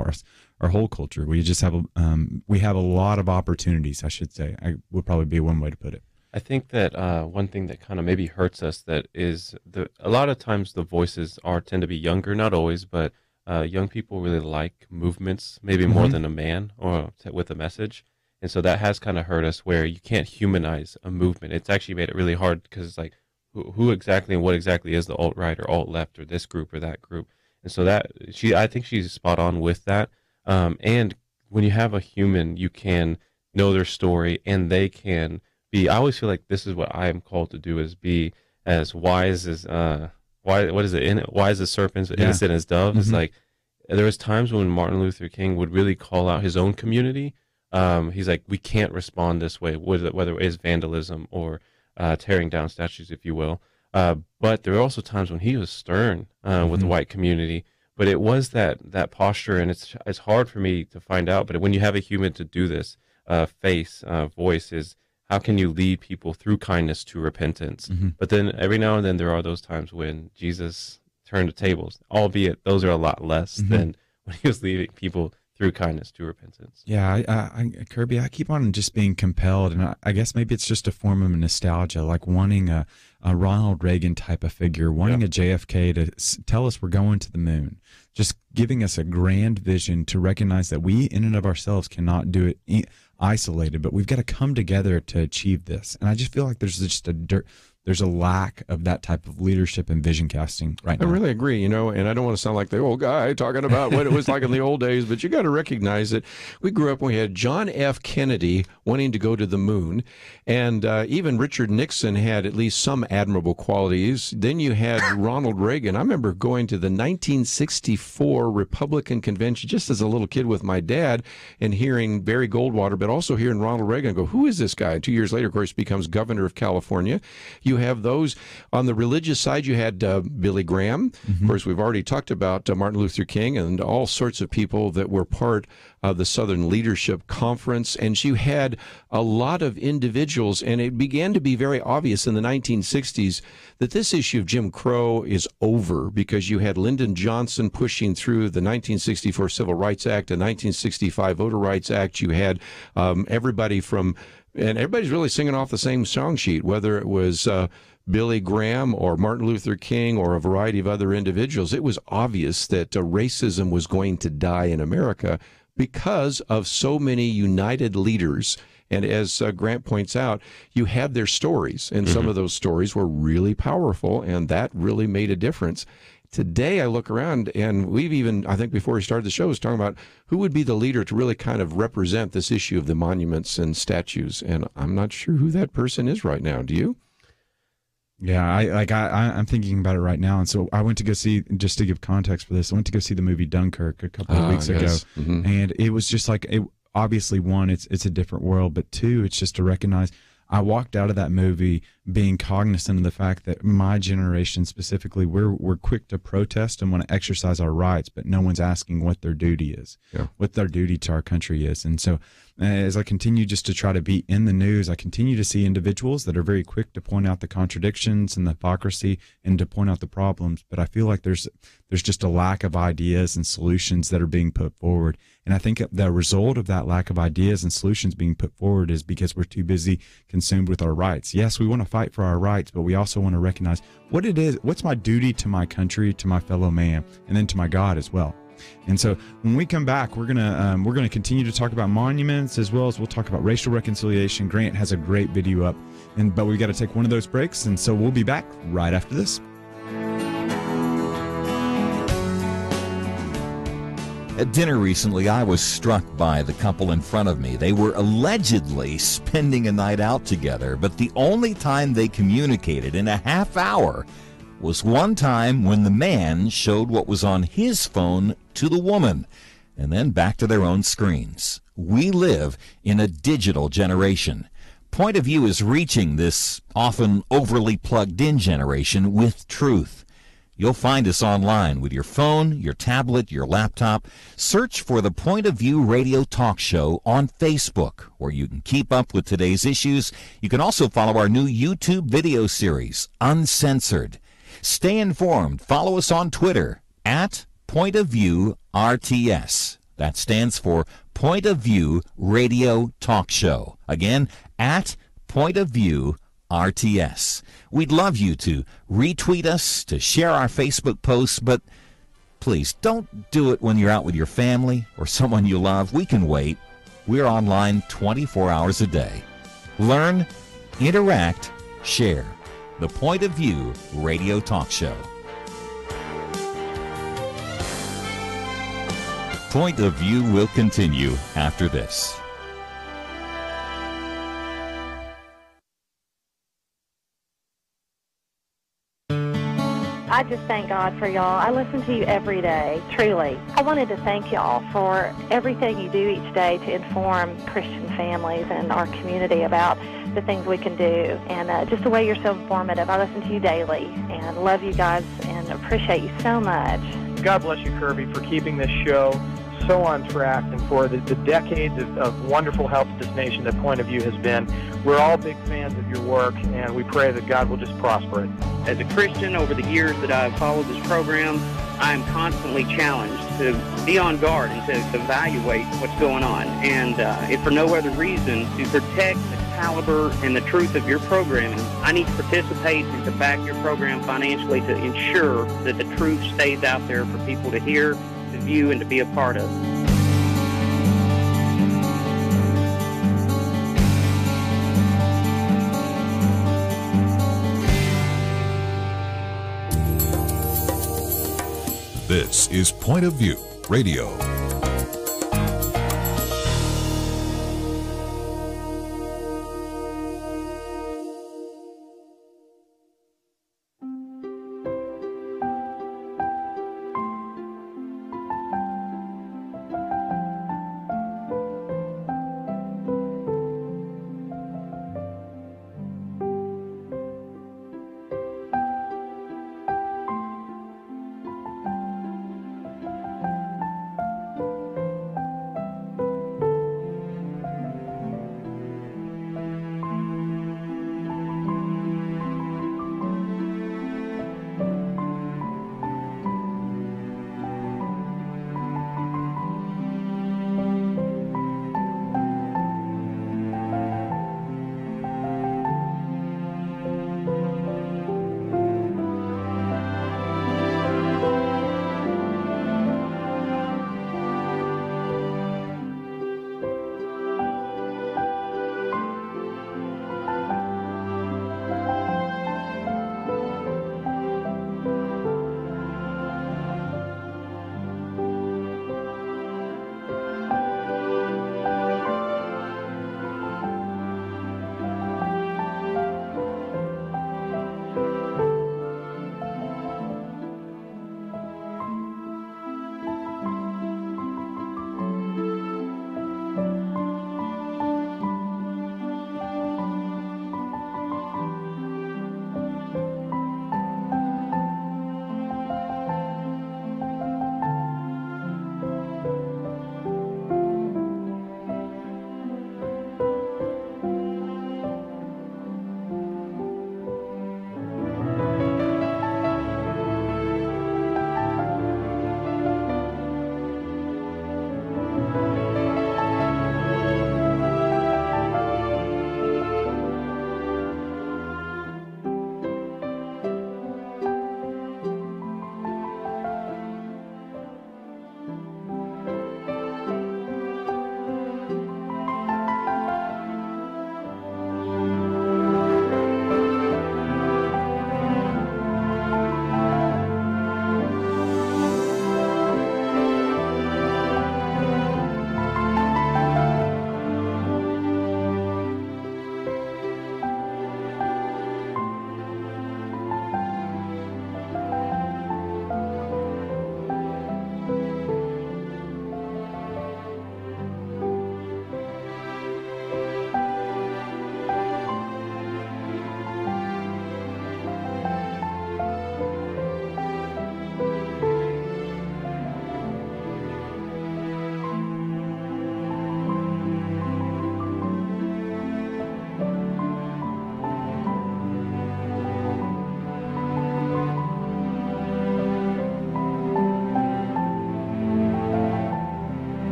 Speaker 3: our whole culture. We just have a lot of opportunities, I should say. I would probably be one way to put it.
Speaker 4: I think that one thing that kind of maybe hurts us that is a lot of times the voices tend to be younger, not always, but young people really like movements, maybe more than a man or with a message. And so that has kind of hurt us where you can't humanize a movement. It's actually made it really hard because it's like who exactly and what exactly is the alt-right or alt-left or this group or that group. And so I think she's spot on with that. And when you have a human, you can know their story and they can I always feel like this is what I am called to do, is be as wise as wise as serpents, innocent as doves. It's like there was times when Martin Luther King would really call out his own community. He's like, we can't respond this way, whether it is vandalism or tearing down statues, if you will. But there were also times when he was stern with the white community. But it was that posture, and it's hard for me to find out. But when you have a human to do this, voice is, how can you lead people through kindness to repentance? But then every now and then there are those times when Jesus turned the tables, albeit those are a lot less than when he was leading people through kindness to repentance.
Speaker 3: Yeah, Kerby, I keep on just being compelled, and I guess maybe it's just a form of nostalgia, like wanting a Ronald Reagan type of figure, wanting a JFK to tell us we're going to the moon, just giving us a grand vision to recognize that we in and of ourselves cannot do it isolated, but we've got to come together to achieve this. And I just feel like there's just there's a lack of that type of leadership and vision casting right now.
Speaker 1: I really agree, and I don't want to sound like the old guy talking about what it was like in the old days, but you got to recognize that we grew up when we had John F. Kennedy wanting to go to the moon, and even Richard Nixon had at least some admirable qualities. Then you had Ronald Reagan. I remember going to the 1964 Republican convention just as a little kid with my dad and hearing Barry Goldwater, but also hearing Ronald Reagan go, who is this guy? 2 years later, of course, becomes governor of California. You have those on the religious side. You had Billy Graham. Of course, we've already talked about Martin Luther King and all sorts of people that were part of the Southern Leadership Conference. And you had a lot of individuals, and it began to be very obvious in the 1960s that this issue of Jim Crow is over, because you had Lyndon Johnson pushing through the 1964 Civil Rights Act, the 1965 Voter Rights Act. You had everybody from... And everybody's really singing off the same song sheet, whether it was Billy Graham or Martin Luther King or a variety of other individuals. It was obvious that racism was going to die in America because of so many united leaders. And as Grant points out, you had their stories, and some of those stories were really powerful, and that really made a difference. Today, I look around, and we've even, I think before we started the show, was talking about who would be the leader to really kind of represent this issue of the monuments and statues. And I'm not sure who that person is right now. Do you?
Speaker 3: Yeah, I'm thinking about it right now. And so I went to go see, just to give context for this, I went to go see the movie Dunkirk a couple of weeks ago. And it was just like, obviously, one, it's a different world, but two, it's just to recognize, I walked out of that movie being cognizant of the fact that my generation specifically, we're quick to protest and want to exercise our rights, but no one's asking what their duty is, what their duty to our country is. And so as I continue just to try to be in the news, I continue to see individuals that are very quick to point out the contradictions and the hypocrisy and to point out the problems. But I feel like there's just a lack of ideas and solutions that are being put forward. And I think the result of that lack of ideas and solutions being put forward is because we're too busy consumed with our rights. Yes, we want to fight for our rights, but we also want to recognize what it is, what's my duty to my country, to my fellow man, and then to my God as well. And so when we come back, we're gonna continue to talk about monuments, as well as we'll talk about racial reconciliation. Grant has a great video up, but we got to take one of those breaks, and so we'll be back right after this.
Speaker 5: At dinner recently, I was struck by the couple in front of me. They were allegedly spending a night out together, but the only time they communicated in a half hour was one time when the man showed what was on his phone to the woman, and then back to their own screens. We live in a digital generation. Point of View is reaching this often overly plugged-in generation with truth. You'll find us online with your phone, your tablet, your laptop. Search for the Point of View Radio Talk Show on Facebook, where you can keep up with today's issues. You can also follow our new YouTube video series, Uncensored. Stay informed. Follow us on Twitter at Point of View RTS. That stands for Point of View Radio Talk Show. Again, at Point of View RTS. We'd love you to retweet us, to share our Facebook posts, but please don't do it when you're out with your family or someone you love. We can wait. We're online 24 hours a day. Learn, interact, share. The Point of View Radio Talk Show. Point of View will continue after this.
Speaker 13: I just thank God for y'all. I listen to you every day, truly. I wanted to thank y'all for everything you do each day to inform Christian families and our community about the things we can do, and just the way you're so informative. I listen to you daily and love you guys and appreciate you so much.
Speaker 14: God bless you, Kerby, for keeping this show so on track and for the decades of wonderful help to this nation that Point of View has been. We're all big fans of your work, and we pray that God will just prosper it.
Speaker 15: As a Christian, over the years that I've followed this program, I am constantly challenged to be on guard and to evaluate what's going on. And if for no other reason, to protect the caliber and the truth of your programming, I need to participate and to back your program financially to ensure that the truth stays out there for people to hear, to view, and to be a part of.
Speaker 2: This is Point of View Radio.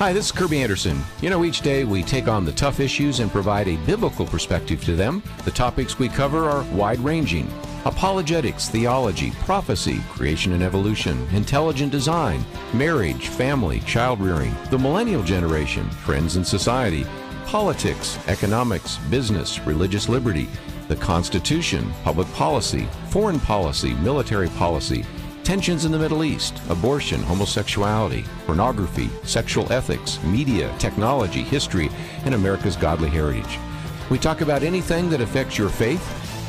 Speaker 1: Hi, this is Kerby Anderson. You know, each day we take on the tough issues and provide a biblical perspective to them. The topics we cover are wide-ranging: apologetics, theology, prophecy, creation and evolution, intelligent design, marriage, family, child-rearing, the millennial generation, trends in society, politics, economics, business, religious liberty, the Constitution, public policy, foreign policy, military policy, tensions in the Middle East, abortion, homosexuality, pornography, sexual ethics, media, technology, history, and America's godly heritage. We talk about anything that affects your faith,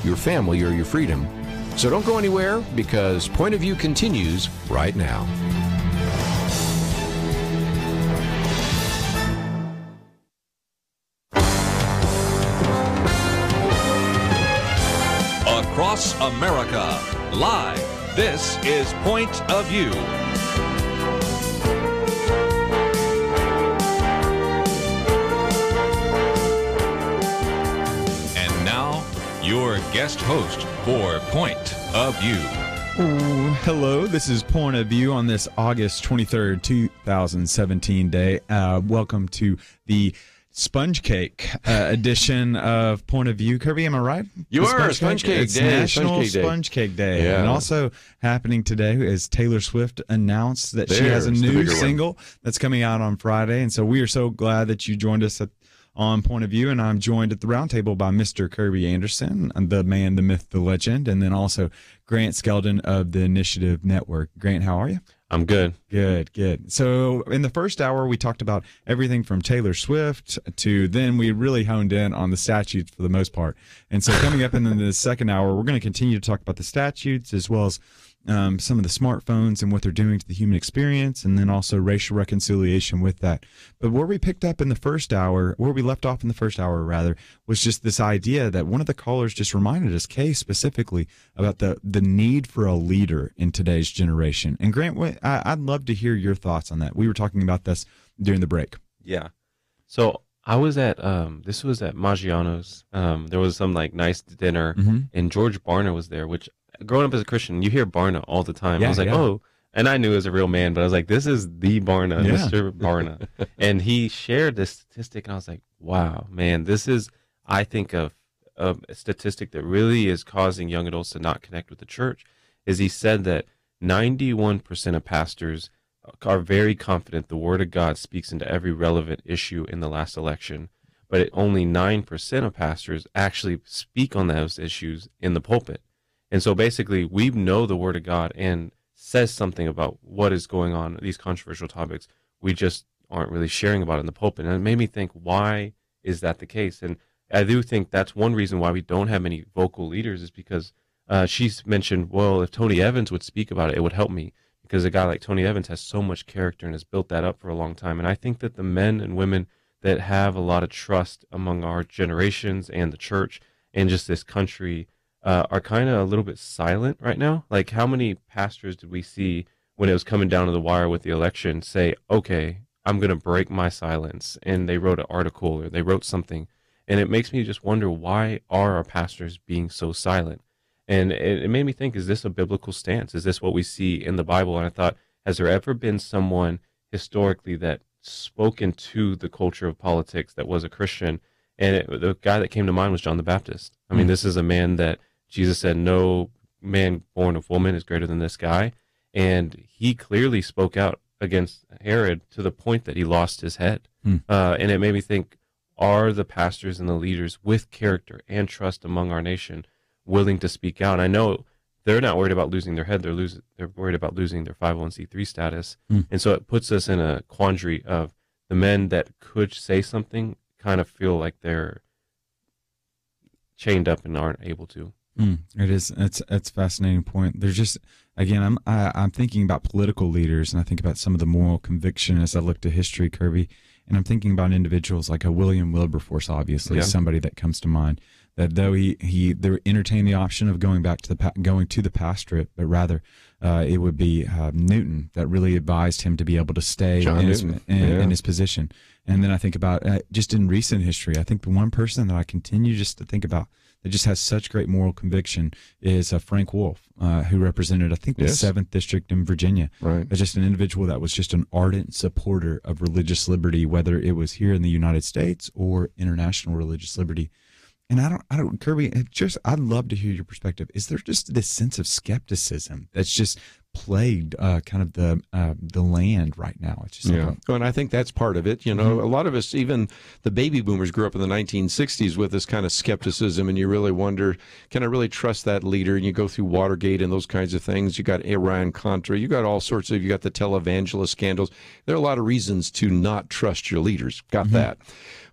Speaker 1: your family, or your freedom. So don't go anywhere, because Point of View continues right now.
Speaker 2: Across America, live. This is Point of View. And now, your guest host for Point of View.
Speaker 3: Ooh, hello, this is Point of View on this August 23rd, 2017 day. Welcome to the Sponge Cake edition of Point of View. Kerby, am I right?
Speaker 1: You are. Sponge Cake
Speaker 3: It's
Speaker 1: Day.
Speaker 3: National Sponge Cake Day.
Speaker 1: Yeah.
Speaker 3: And also happening today is Taylor Swift announced that she has a new single that's coming out on Friday. And so we are so glad that you joined us on Point of View. And I'm joined at the round table by Mr. Kerby Anderson, the man, the myth, the legend, and then also Grant Skeldon of the Initiative Network. Grant, how are you?
Speaker 4: I'm good.
Speaker 3: Good. So in the first hour, we talked about everything from Taylor Swift to then we really honed in on the statutes for the most part. And so coming up in the second hour, we're going to continue to talk about the statutes as well as some of the smartphones and what they're doing to the human experience, and then also racial reconciliation with that. But where we picked up in the first hour, where we left off in the first hour, rather, was just this idea that one of the callers just reminded us, Kay specifically, about the need for a leader in today's generation. And Grant, I'd love to hear your thoughts on that. We were talking about this during the break.
Speaker 4: Yeah. So I was at, this was at Maggiano's. There was some like nice dinner, and George Barna was there, which, growing up as a Christian, you hear Barna all the time. I was like, oh, and I knew he was a real man, but I was like, this is the Barna, Mr. Barna. And he shared this statistic, and I was like, wow, man, this is, I think, a statistic that really is causing young adults to not connect with the church, is he said that 91% of pastors are very confident the Word of God speaks into every relevant issue in the last election, but only 9% of pastors actually speak on those issues in the pulpit. And so basically, we know the Word of God and says something about what is going on, these controversial topics. We just aren't really sharing about it in the pulpit. And it made me think, why is that the case? And I do think that's one reason why we don't have many vocal leaders, is because she's mentioned, well, if Tony Evans would speak about it, it would help me, because a guy like Tony Evans has so much character and has built that up for a long time. And I think that the men and women that have a lot of trust among our generations and the church and just this country are kind of a little bit silent right now. Like, how many pastors did we see when it was coming down to the wire with the election say, okay, I'm going to break my silence, and they wrote an article or they wrote something? And it makes me just wonder, why are our pastors being so silent? And it made me think, is this a biblical stance? Is this what we see in the Bible? And I thought, has there ever been someone historically that spoke into the culture of politics that was a Christian? And the guy that came to mind was John the Baptist. I mean, this is a man that Jesus said, no man born of woman is greater than this guy. And he clearly spoke out against Herod to the point that he lost his head. And it made me think, are the pastors and the leaders with character and trust among our nation willing to speak out? And I know they're not worried about losing their head. They're worried about losing their 501c3 status. And so it puts us in a quandary of the men that could say something kind of feel like they're chained up and aren't able to.
Speaker 3: It is. It's a fascinating point. There's just, again, I'm thinking about political leaders, and I think about some of the moral conviction as I look to history, Kerby, and I'm thinking about individuals like a William Wilberforce, obviously, somebody that comes to mind, that though they entertained the option of going to the pastorate, but rather it would be Newton that really advised him to be able to stay in his position. And then I think about just in recent history, I think the one person that I continue just to think about that just has such great moral conviction is Frank Wolf, who represented, I think, the 7th District in Virginia.
Speaker 1: Right.
Speaker 3: It's just an individual that was just an ardent supporter of religious liberty, whether it was here in the United States or international religious liberty. And I don't, Kerby, I'd love to hear your perspective. Is there just this sense of skepticism that's just plagued kind of the land right now? It's just
Speaker 1: and I think that's part of it. A lot of us, even the baby boomers, grew up in the 1960s with this kind of skepticism, and you really wonder, can I really trust that leader? And you go through Watergate and those kinds of things. You got Iran-Contra. You got all sorts of. You got the televangelist scandals. There are a lot of reasons to not trust your leaders. Got that.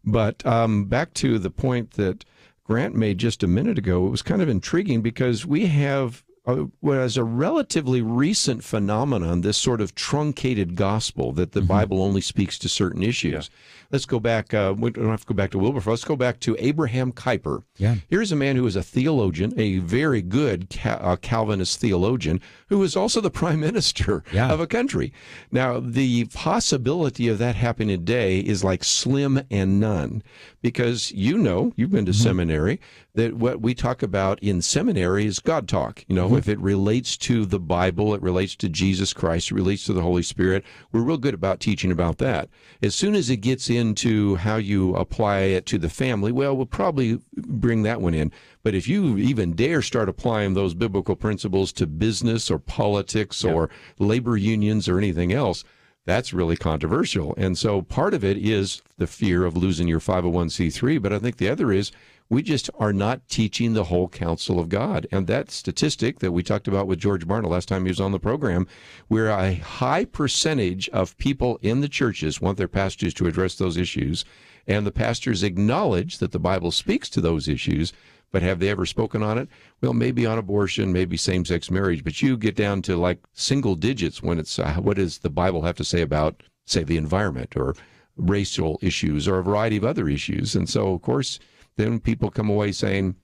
Speaker 1: But back to the point that Grant made just a minute ago, it was kind of intriguing because we have, as a relatively recent phenomenon, this sort of truncated gospel that the Bible only speaks to certain issues. Let's go back, we don't have to go back to Wilberforce, let's go back to Abraham Kuyper. Here's a man who was a theologian, a very good Calvinist theologian, who was also the prime minister of a country. Now, the possibility of that happening today is like slim and none, because you've been to seminary, that what we talk about in seminary is God talk. If it relates to the Bible, it relates to Jesus Christ, it relates to the Holy Spirit, we're real good about teaching about that. As soon as it gets into how you apply it to the family, well, we'll probably bring that one in. But if you even dare start applying those biblical principles to business or politics or labor unions or anything else, that's really controversial. And so part of it is the fear of losing your 501c3, but I think the other is we just are not teaching the whole counsel of God. And that statistic that we talked about with George Barna last time he was on the program, where a high percentage of people in the churches want their pastors to address those issues, and the pastors acknowledge that the Bible speaks to those issues, but have they ever spoken on it? Well, maybe on abortion, maybe same-sex marriage, but you get down to like single digits when it's what does the Bible have to say about, say, the environment or racial issues or a variety of other issues. And so, of course, then people come away saying,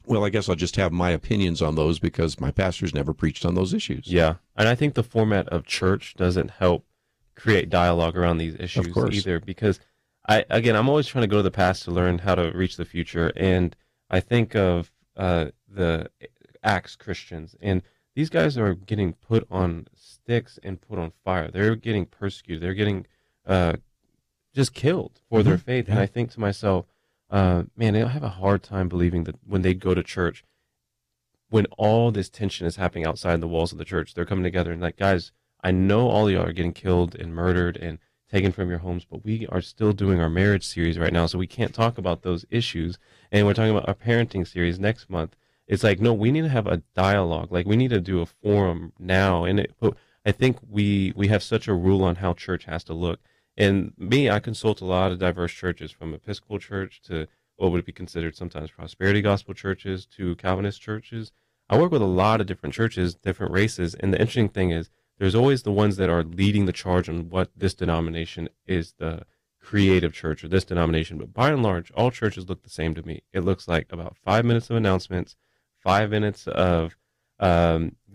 Speaker 1: well, I guess I'll just have my opinions on those because my pastor's never preached on those issues.
Speaker 4: Yeah, and I think the format of church doesn't help create dialogue around these issues either, because I'm always trying to go to the past to learn how to reach the future, and I think of the Acts Christians, and these guys are getting put on sticks and put on fire. They're getting persecuted. They're getting just killed for their faith. And I think to myself, man, I have a hard time believing that when they go to church, when all this tension is happening outside the walls of the church, they're coming together and like, guys, I know all of y'all are getting killed and murdered and taken from your homes, but we are still doing our marriage series right now, so we can't talk about those issues. And we're talking about our parenting series next month. It's like, no, we need to have a dialogue. Like, we need to do a forum now. And I think we have such a rule on how church has to look. And I consult a lot of diverse churches, from Episcopal church to what would be considered sometimes prosperity gospel churches to Calvinist churches. I work with a lot of different churches, different races. And the interesting thing is there's always the ones that are leading the charge on what this denomination is the creative church or this denomination. But by and large, all churches look the same to me. It looks like about 5 minutes of announcements, 5 minutes of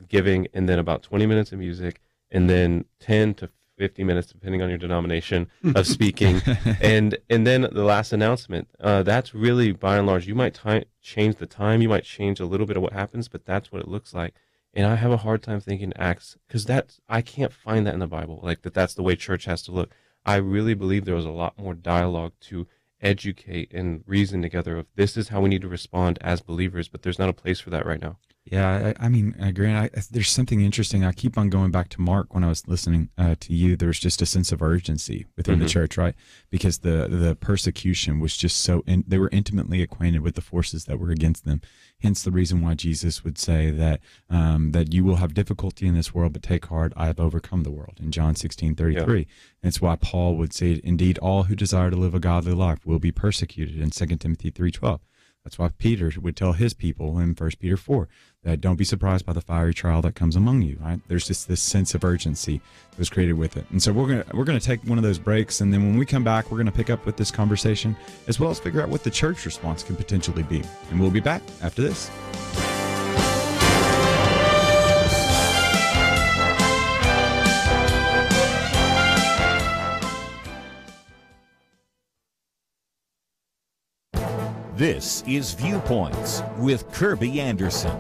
Speaker 4: giving, and then about 20 minutes of music, and then 10 to 50 minutes, depending on your denomination, of speaking, and then the last announcement. That's really, by and large, you might change the time, you might change a little bit of what happens, but that's what it looks like. And I have a hard time thinking Acts, because I can't find that in the Bible, like that's the way church has to look. I really believe there was a lot more dialogue to educate and reason together of this is how we need to respond as believers, but there's not a place for that right now.
Speaker 3: Yeah, I mean, Grant, there's something interesting. I keep on going back to Mark when I was listening to you. There's just a sense of urgency within the church, right? Because the persecution was just they were intimately acquainted with the forces that were against them. Hence the reason why Jesus would say that that you will have difficulty in this world, but take heart, I have overcome the world, in John 16:33. Yeah. It's why Paul would say, indeed, all who desire to live a godly life will be persecuted, in 2 Timothy 3:12. That's why Peter would tell his people in 1 Peter 4 that don't be surprised by the fiery trial that comes among you, right? There's just this sense of urgency that was created with it. And so we're gonna take one of those breaks, and then when we come back, we're going to pick up with this conversation, as well as figure out what the church response can potentially be. And we'll be back after this.
Speaker 5: This is Viewpoints with Kerby Anderson.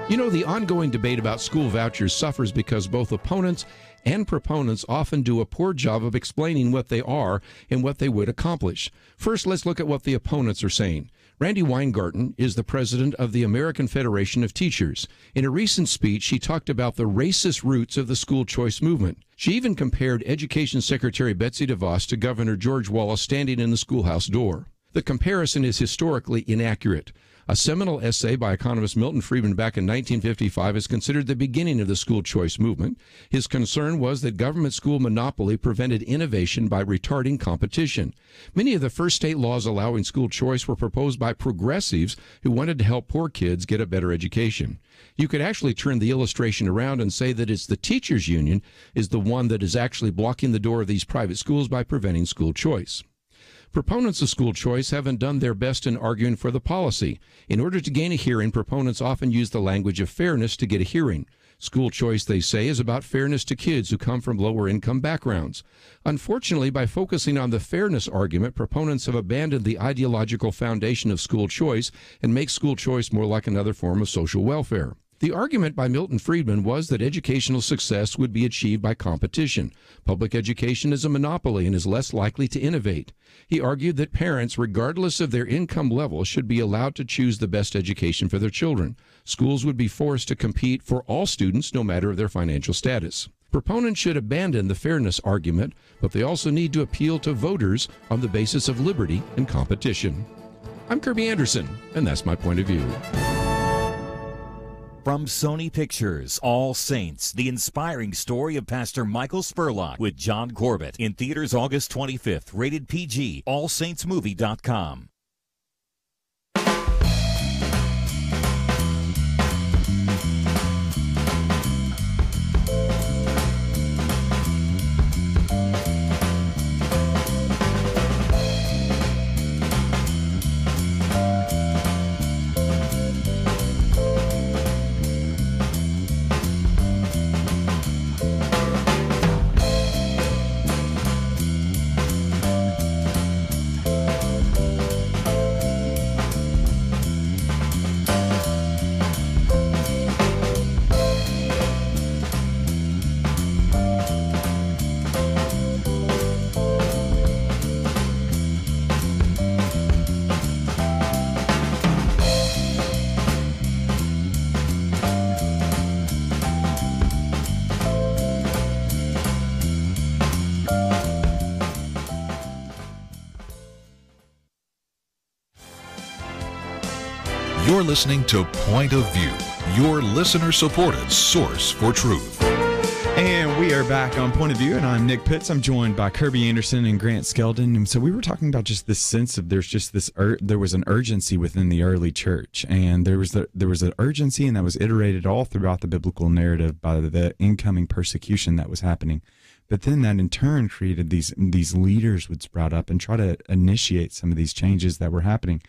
Speaker 1: You know, the ongoing debate about school vouchers suffers because both opponents and proponents often do a poor job of explaining what they are and what they would accomplish. First, let's look at what the opponents are saying. Randy Weingarten is the president of the American Federation of Teachers. In a recent speech, she talked about the racist roots of the school choice movement. She even compared Education Secretary Betsy DeVos to Governor George Wallace standing in the schoolhouse door. The comparison is historically inaccurate. A seminal essay by economist Milton Friedman back in 1955 is considered the beginning of the school choice movement. His concern was that government school monopoly prevented innovation by retarding competition. Many of the first state laws allowing school choice were proposed by progressives who wanted to help poor kids get a better education. You could actually turn the illustration around and say that it's the teachers' union is the one that is actually blocking the door of these private schools by preventing school choice. Proponents of school choice haven't done their best in arguing for the policy. In order to gain a hearing, proponents often use the language of fairness to get a hearing. School choice, they say, is about fairness to kids who come from lower income backgrounds. Unfortunately, by focusing on the fairness argument, proponents have abandoned the ideological foundation of school choice and make school choice more like another form of social welfare. The argument by Milton Friedman was that educational success would be achieved by competition. Public education is a monopoly and is less likely to innovate. He argued that parents, regardless of their income level, should be allowed to choose the best education for their children. Schools would be forced to compete for all students, no matter their financial status. Proponents should abandon the fairness argument, but they also need to appeal to voters on the basis of liberty and competition. I'm Kerby Anderson, and that's my point of view.
Speaker 5: From Sony Pictures, All Saints, the inspiring story of Pastor Michael Spurlock with John Corbett. In theaters August 25th, rated PG, allsaintsmovie.com.
Speaker 2: You're listening to Point of View, your listener-supported source for truth.
Speaker 3: And we are back on Point of View, and I'm Nick Pitts. I'm joined by Kerby Anderson and Grant Skeldon. And so we were talking about just this sense of there's just this there was an urgency within the early church, and there was an urgency, and that was iterated all throughout the biblical narrative by the incoming persecution that was happening. But then that in turn created these leaders would sprout up and try to initiate some of these changes that were happening.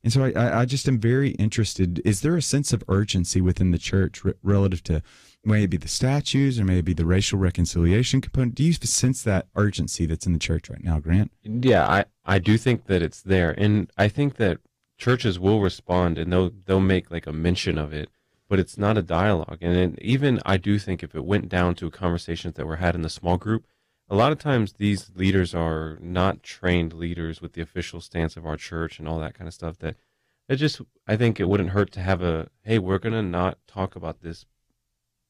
Speaker 3: And so I just am very interested. Is there a sense of urgency within the church relative to maybe the statues or maybe the racial reconciliation component? Do you sense that urgency that's in the church right now, Grant?
Speaker 4: Yeah, I do think that it's there. And I think that churches will respond and they'll make like a mention of it, but it's not a dialogue. And even I do think if it went down to conversations that were had in the small group, a lot of times these leaders are not trained leaders with the official stance of our church and all that kind of stuff. I think it wouldn't hurt to have hey, we're going to not talk about this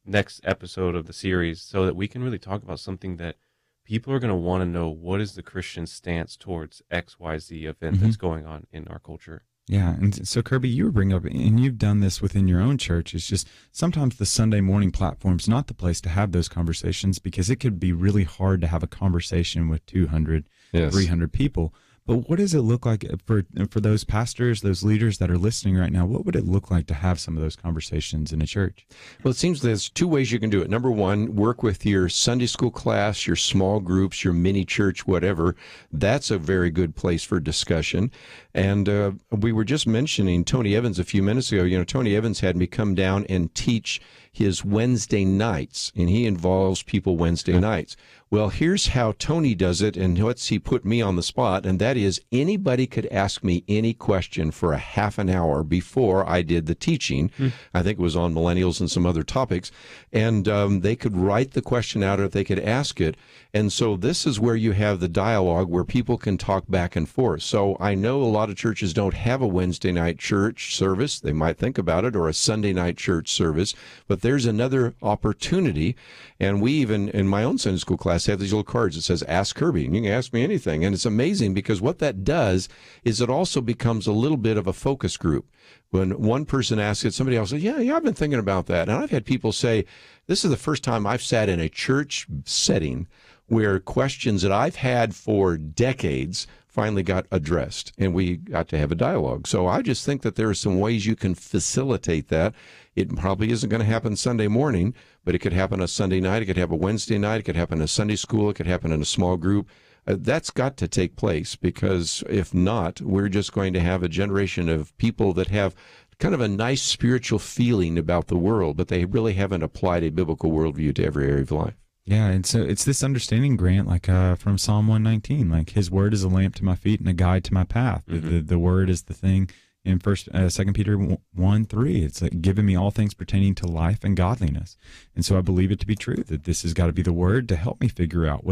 Speaker 4: next episode of the series so that we can really talk about something that people are going to want to know. What is the Christian stance towards XYZ event that's going on in our culture?
Speaker 3: Yeah, and so Kerby, you were bringing up, and you've done this within your own church, it's just sometimes the Sunday morning platform's not the place to have those conversations because it could be really hard to have a conversation with 200, 300 people. But what does it look like for those pastors, those leaders that are listening right now? What would it look like to have some of those conversations in a church?
Speaker 1: Well, it seems there's two ways you can do it. Number one, work with your Sunday school class, your small groups, your mini church, whatever. That's a very good place for discussion. And we were just mentioning Tony Evans a few minutes ago. You know, Tony Evans had me come down and teach his Wednesday nights, and he involves people Wednesday nights. Well, here's how Tony does it, and he put me on the spot, and that is anybody could ask me any question for a half an hour before I did the teaching. I think it was on millennials and some other topics, and they could write the question out or they could ask it. And so this is where you have the dialogue where people can talk back and forth. So I know a lot of churches don't have a Wednesday night church service. They might think about it, or a Sunday night church service, but there's another opportunity. And we even, in my own Sunday school class, have these little cards that says, Ask Kerby, and you can ask me anything. And it's amazing because what that does is it also becomes a little bit of a focus group. When one person asks it, somebody else says, yeah, I've been thinking about that. And I've had people say, this is the first time I've sat in a church setting where questions that I've had for decades finally got addressed, and we got to have a dialogue. So I just think that there are some ways you can facilitate that. It probably isn't going to happen Sunday morning, but it could happen a Sunday night, it could happen a Wednesday night, it could happen in a Sunday school, it could happen in a small group. That's got to take place, because if not, we're just going to have a generation of people that have kind of a nice spiritual feeling about the world, but they really haven't applied a biblical worldview to every area of life.
Speaker 3: Yeah, and so it's this understanding, Grant, like from Psalm 119, like His word is a lamp to my feet and a guide to my path. The word is the thing. In 2 Peter 1:3, it's like giving me all things pertaining to life and godliness. And so I believe it to be true that this has got to be the word to help me figure out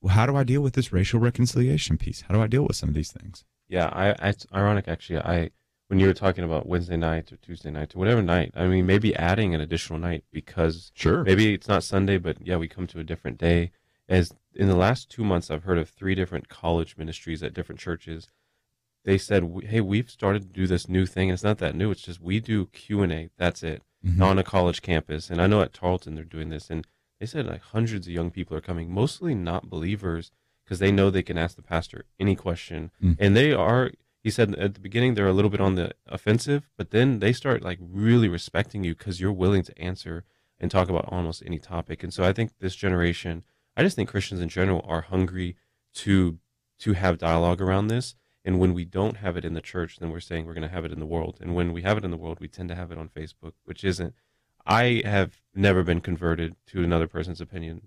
Speaker 3: how do I deal with this racial reconciliation piece? How do I deal with some of these things?
Speaker 4: Yeah, it's ironic actually. When you were talking about Wednesday night or Tuesday night or whatever night, I mean, maybe adding an additional night, because maybe it's not Sunday, but yeah, we come to a different day. As in the last 2 months, I've heard of 3 different college ministries at different churches. They said, hey, we've started to do this new thing. And it's not that new. It's just we do Q&A. That's it. On a college campus. And I know at Tarleton they're doing this. And they said like hundreds of young people are coming, mostly not believers, because they know they can ask the pastor any question. And they are... He said at the beginning they're a little bit on the offensive, but then they start like really respecting you because you're willing to answer and talk about almost any topic. And so I think this generation, I just think Christians in general are hungry to have dialogue around this. And when we don't have it in the church, then we're saying we're going to have it in the world. And when we have it in the world, we tend to have it on Facebook, which isn't. I have never been converted to another person's opinion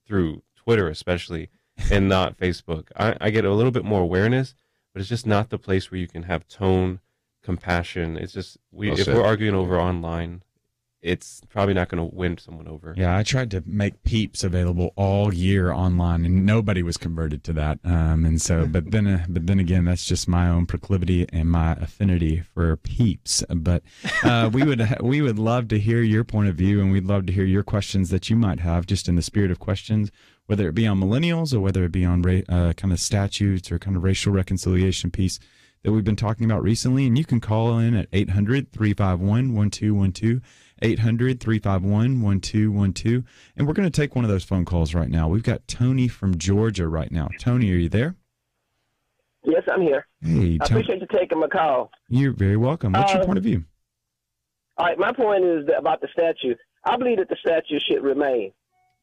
Speaker 4: through Twitter, especially, and not Facebook. I get a little bit more awareness, but it's just not the place where you can have tone, compassion. It's just, if we're arguing over online, it's probably not going to win someone over.
Speaker 3: Yeah, I tried to make Peeps available all year online, and nobody was converted to that. And so, but then again, that's just my own proclivity and my affinity for Peeps. But we would love to hear your point of view, and we'd love to hear your questions that you might have, just in the spirit of questions, whether it be on millennials or whether it be on kind of statutes or kind of racial reconciliation piece that we've been talking about recently. And you can call in at 800-351-1212, 800-351-1212. And we're going to take one of those phone calls right now. We've got Tony from Georgia right now. Tony, are you there?
Speaker 16: Yes, I'm here.
Speaker 3: Hey,
Speaker 16: I appreciate you taking my call.
Speaker 3: You're very welcome. What's your point of view?
Speaker 16: All right, my point is about the statue. I believe that the statue should remain.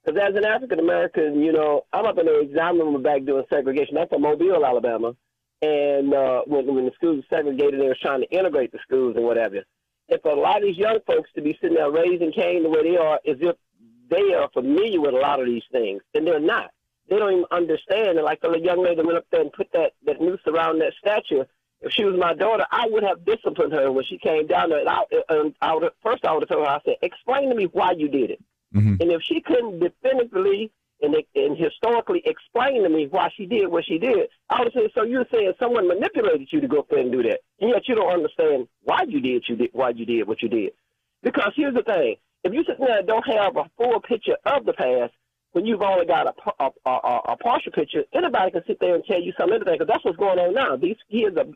Speaker 16: Because as an African-American, I'm up in the exam room back doing segregation. I'm from Mobile, Alabama. And when the schools were segregated, they were trying to integrate the schools and whatever. And for a lot of these young folks to be sitting there raising Cain the way they are, as if they are familiar with a lot of these things, and they're not. They don't even understand. And like the young lady that went up there and put that noose around that statue, if she was my daughter, I would have disciplined her when she came down there. And I would have told her, I said, explain to me why you did it. And if she couldn't definitively and historically explain to me why she did what she did, I would say, so you're saying someone manipulated you to go up there and do that, and yet you don't understand why you did what you did. Because here's the thing: if you sit there and don't have a full picture of the past, when you've only got a partial picture, anybody can sit there and tell you something, because that's what's going on now. These kids are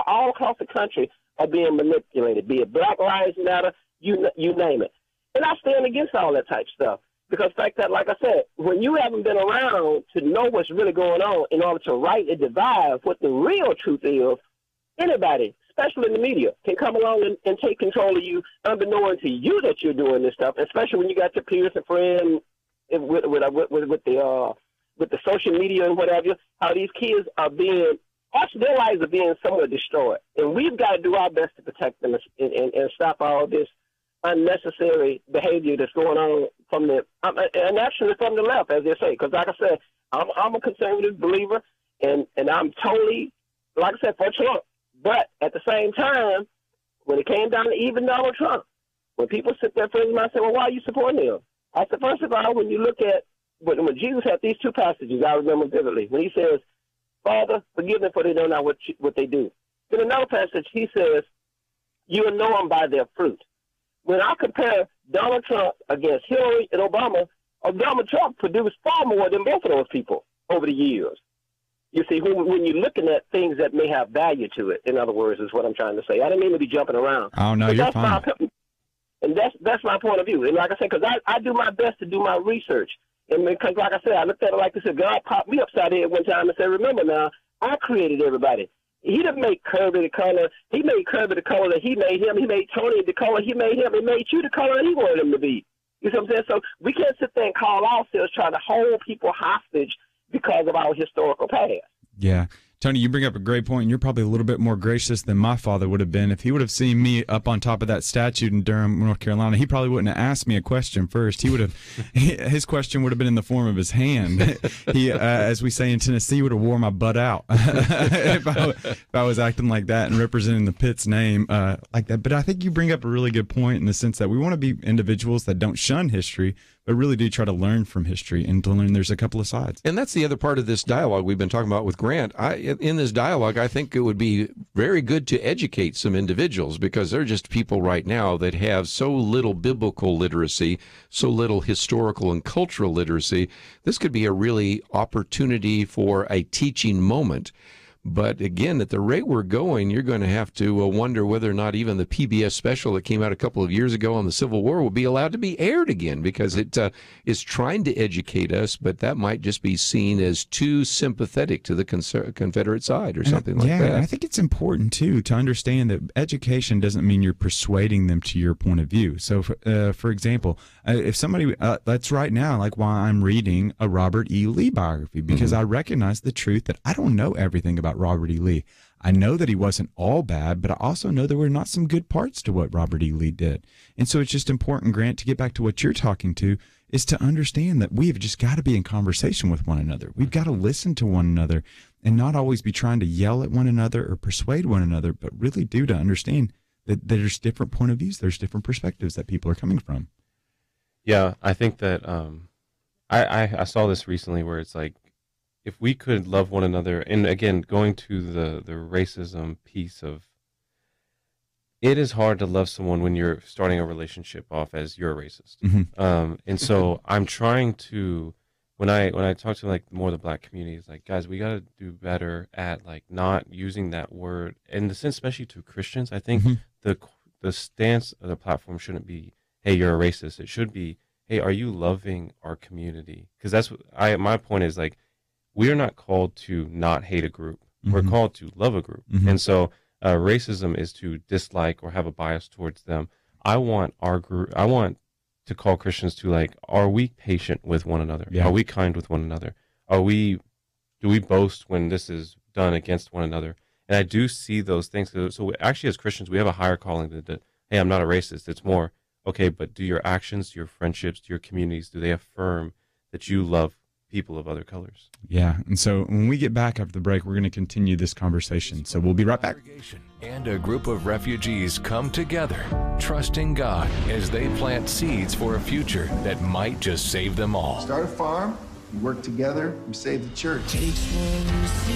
Speaker 16: all across the country are being manipulated, be it Black Lives Matter, you name it. And I stand against all that type stuff, because the fact that, like I said, when you haven't been around to know what's really going on in order to write and divide what the real truth is, anybody, especially in the media, can come along and take control of you, unbeknown to you that you're doing this stuff, especially when you got your peers and friends with the social media and whatever, how these kids are being, actually their lives are being somewhat destroyed. And we've got to do our best to protect them and stop all this unnecessary behavior that's going on and actually from the left, as they say, because like I said, I'm a conservative believer, and I'm totally, like I said, for Trump. But at the same time, when it came down to even Donald Trump, when people sit there friends of mine say, well, why are you supporting him? I said, first of all, when you look at, when Jesus had these two passages, I remember vividly, when he says, Father, forgive them for they don't know what they do. In another passage, he says, you will know them by their fruit. When I compare Donald Trump against Hillary and Obama, Donald Trump produced far more than both of those people over the years. You see, when you're looking at things that may have value to it, in other words, is what I'm trying to say. I didn't mean to be jumping around.
Speaker 3: Oh, no, you're fine.
Speaker 16: And that's my point of view. And like I said, because I do my best to do my research. And because, like I said, I looked at it like this. God popped me upside the head one time and said, remember now, I created everybody. He didn't make Kerby the color. He made Kerby the color that he made him. He made Tony the color he made him. He made you the color that he wanted him to be. You see what I'm saying? So we can't sit there and call ourselves trying to hold people hostage because of our historical past.
Speaker 3: Yeah. Tony, you bring up a great point, and you're probably a little bit more gracious than my father would have been. If he would have seen me up on top of that statue in Durham, North Carolina, he probably wouldn't have asked me a question first. He would have, his question would have been in the form of his hand. He, as we say in Tennessee, would have wore my butt out if I was acting like that and representing the Pitt's name like that. But I think you bring up a really good point in the sense that we want to be individuals that don't shun history, but really do try to learn from history and to learn there's a couple of sides.
Speaker 1: And that's the other part of this dialogue we've been talking about with Grant. In this dialogue, I think it would be very good to educate some individuals, because they're just people right now that have so little biblical literacy, so little historical and cultural literacy. This could be a really opportunity for a teaching moment. But again, at the rate we're going, you're going to have to wonder whether or not even the PBS special that came out a couple of years ago on the Civil War will be allowed to be aired again, because it is trying to educate us, but that might just be seen as too sympathetic to the Confederate side or something like that.
Speaker 3: Yeah, I think it's important, too, to understand that education doesn't mean you're persuading them to your point of view. So, for example, if somebody, that's right now, like why I'm reading a Robert E. Lee biography, because I recognize the truth that I don't know everything about Robert E. Lee. I know that he wasn't all bad, but I also know there were not some good parts to what Robert E. Lee did. And so it's just important, Grant, to get back to what you're talking to, is to understand that we've just got to be in conversation with one another. We've got to listen to one another and not always be trying to yell at one another or persuade one another, but really do to understand that there's different point of views, there's different perspectives that people are coming from.
Speaker 4: Yeah, I think that I saw this recently where it's like, if we could love one another, and again, going to the racism piece of, it is hard to love someone when you're starting a relationship off as you're a racist. And so I'm trying to, when I talk to like more of the black community, it's like, guys, we got to do better at like not using that word in the sense, especially to Christians. I think the stance of the platform shouldn't be, hey, you're a racist. It should be, hey, are you loving our community? Because that's what my point is, like, we are not called to not hate a group. We're called to love a group. And so racism is to dislike or have a bias towards them. I want our group, I want to call Christians to, like, are we patient with one another? Yeah. Are we kind with one another? Do we boast when this is done against one another? And I do see those things. So actually, as Christians, we have a higher calling than, hey, I'm not a racist. It's more, okay, but do your actions, your friendships, your communities, do they affirm that you love people of other colors?
Speaker 3: Yeah, and so when we get back after the break, we're going to continue this conversation. So we'll be right back.
Speaker 6: And a group of refugees come together, trusting God as they plant seeds for a future that might just save them all.
Speaker 7: Start a farm, we work together, we save the church.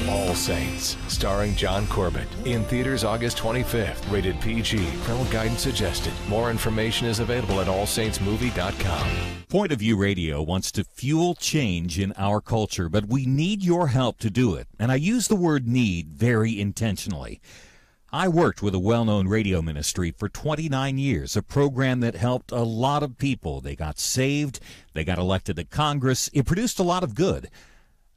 Speaker 6: All Saints, starring John Corbett. In theaters August 25th. Rated PG. Parental guidance suggested. More information is available at allsaintsmovie.com.
Speaker 5: Point of View Radio wants to fuel change in our culture, but we need your help to do it. And I use the word need very intentionally. I worked with a well-known radio ministry for 29 years, a program that helped a lot of people. They got saved, they got elected to Congress. It produced a lot of good.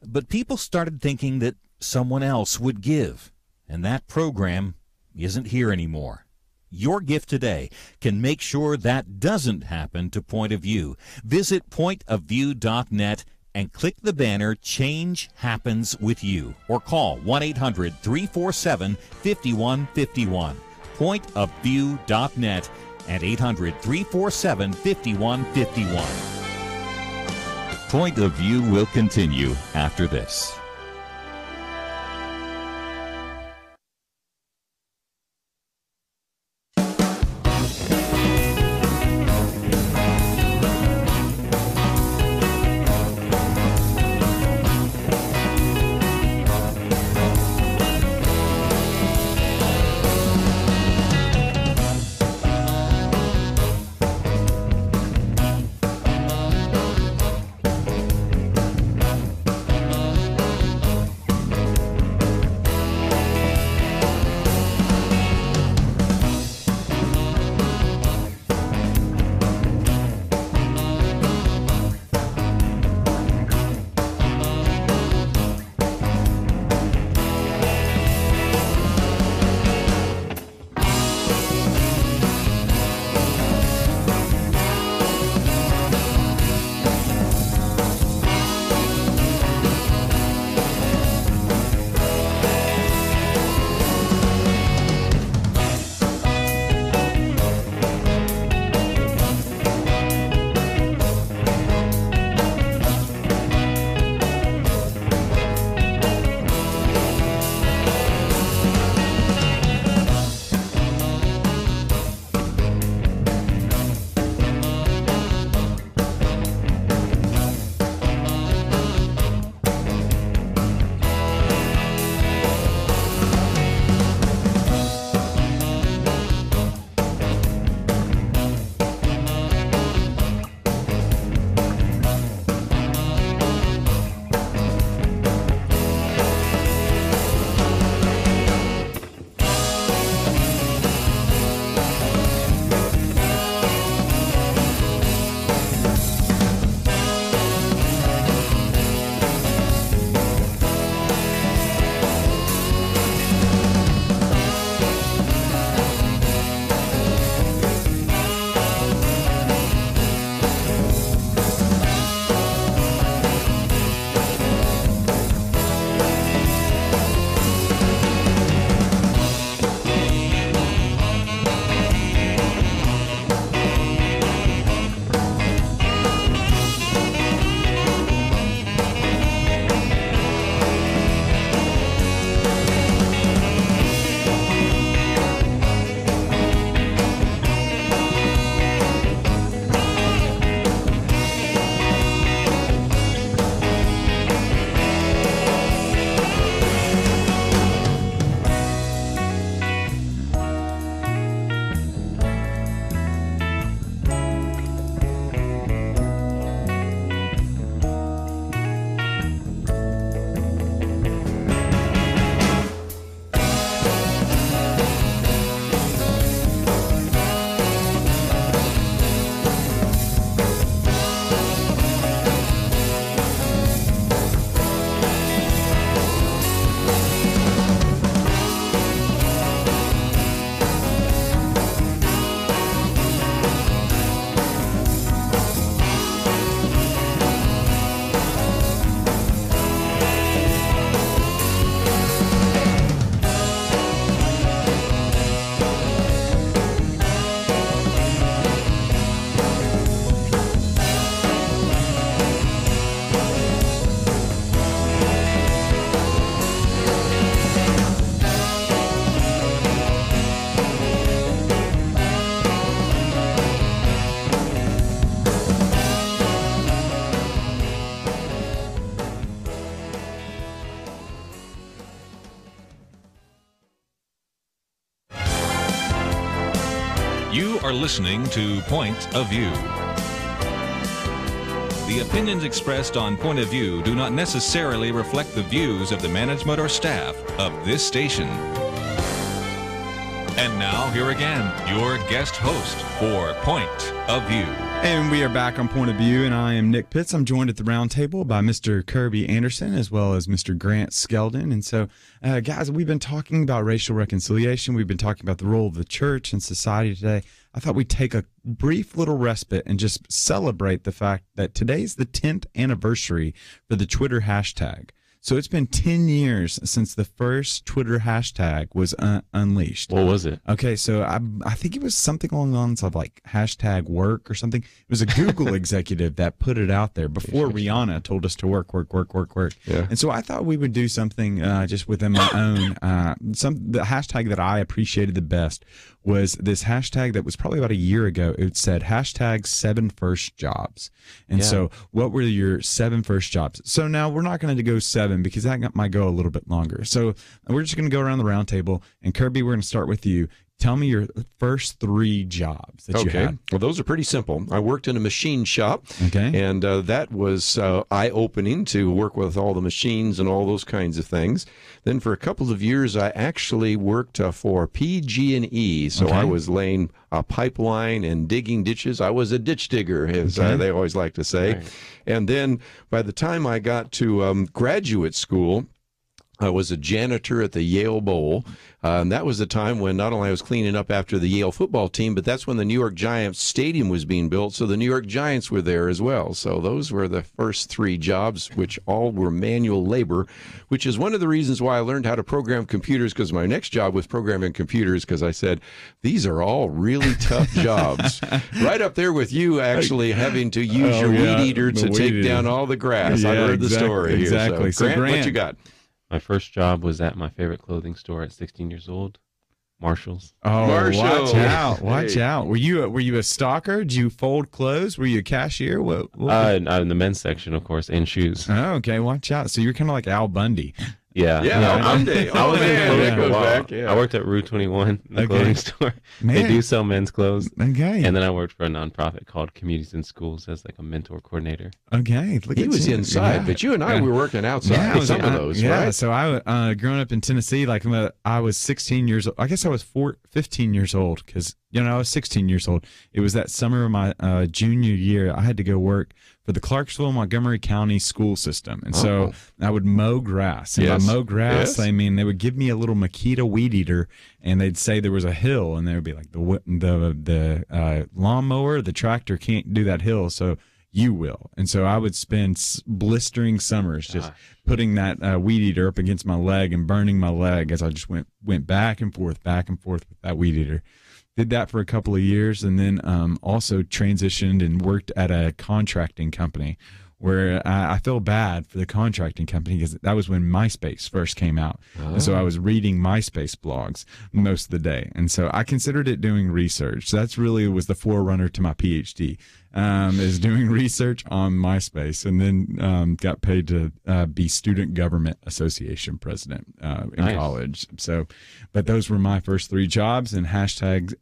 Speaker 5: But people started thinking that someone else would give, and that program isn't here anymore. Your gift today can make sure that doesn't happen to Point of View. Visit pointofview.net and click the banner Change Happens With You, or call 1-800-347-5151. Pointofview.net and 800-347-5151. Point of View will continue after this.
Speaker 2: You are listening to Point of View. The opinions expressed on Point of View do not necessarily reflect the views of the management or staff of this station. And now, here again, your guest host for Point of View.
Speaker 3: And we are back on Point of View, and I am Nick Pitts. I'm joined at the round table by Mr. Kerby Anderson as well as Mr. Grant Skeldon. And so, guys, we've been talking about racial reconciliation. We've been talking about the role of the church and society today. I thought we'd take a brief little respite and just celebrate the fact that today's the 10th anniversary for the Twitter hashtag. So it's been 10 years since the first Twitter hashtag was unleashed.
Speaker 4: What was it?
Speaker 3: Okay, so I think it was something along the lines of like hashtag work or something. It was a Google executive that put it out there before Rihanna told us to work.
Speaker 1: Yeah.
Speaker 3: And so I thought we would do something just within my own. The hashtag that I appreciated the best was this hashtag that was probably about a year ago. It said hashtag 7 first jobs. And so what were your 7 first jobs? So now we're not going to go 7 because that might go a little bit longer. So we're just going to go around the round table. And Kerby, we're going to start with you. Tell me your first 3 jobs that you had.
Speaker 1: Well, those are pretty simple. I worked in a machine shop, and that was eye-opening to work with all the machines and all those kinds of things. Then for a couple of years, I actually worked for PG&E, so I was laying a pipeline and digging ditches. I was a ditch digger, as they always like to say. Right. And then by the time I got to graduate school, I was a janitor at the Yale Bowl, and that was the time when not only I was cleaning up after the Yale football team, but that's when the New York Giants stadium was being built, so the New York Giants were there as well. So those were the first 3 jobs, which all were manual labor, which is one of the reasons why I learned how to program computers, because my next job was programming computers, because I said, these are all really tough jobs. Right up there with you actually having to use your weed eater to take down all the grass. I heard the story here. So, Grant, what you got?
Speaker 4: My first job was at my favorite clothing store at 16 years old, Marshall's.
Speaker 3: Oh, watch out! Watch out! Were you a stalker? Did you fold clothes? Were you a cashier? What
Speaker 4: in the men's section, of course, and shoes.
Speaker 3: Oh, okay. Watch out! So you're kind of like Al Bundy.
Speaker 4: Yeah.
Speaker 1: I was in clothing for a while.
Speaker 4: I worked at Rue 21, the clothing store.
Speaker 3: Man.
Speaker 4: They do sell men's clothes.
Speaker 3: Okay.
Speaker 4: And then I worked for a nonprofit called Communities in Schools as like a mentor coordinator.
Speaker 3: Okay.
Speaker 1: He was inside, but you and I were working outside some of those, right?
Speaker 3: So I, growing up in Tennessee, like I was 16 years old. I guess I was 15 years old because, I was 16 years old. It was that summer of my junior year. I had to go work for the Clarksville, Montgomery County school system. And so I would mow grass. And by mow grass, I mean, they would give me a little Makita weed eater, and they'd say there was a hill, and they would be like, the lawnmower, the tractor can't do that hill, so you will. And so I would spend blistering summers just putting that weed eater up against my leg and burning my leg as I just went back and forth with that weed eater. Did that for a couple of years, and then also transitioned and worked at a contracting company where I feel bad for the contracting company because that was when MySpace first came out. And so I was reading MySpace blogs most of the day. And so I considered it doing research. So that's really was the forerunner to my PhD, is doing research on MySpace, and then got paid to be Student Government Association president in college. So, but those were my first 3 jobs, and hashtag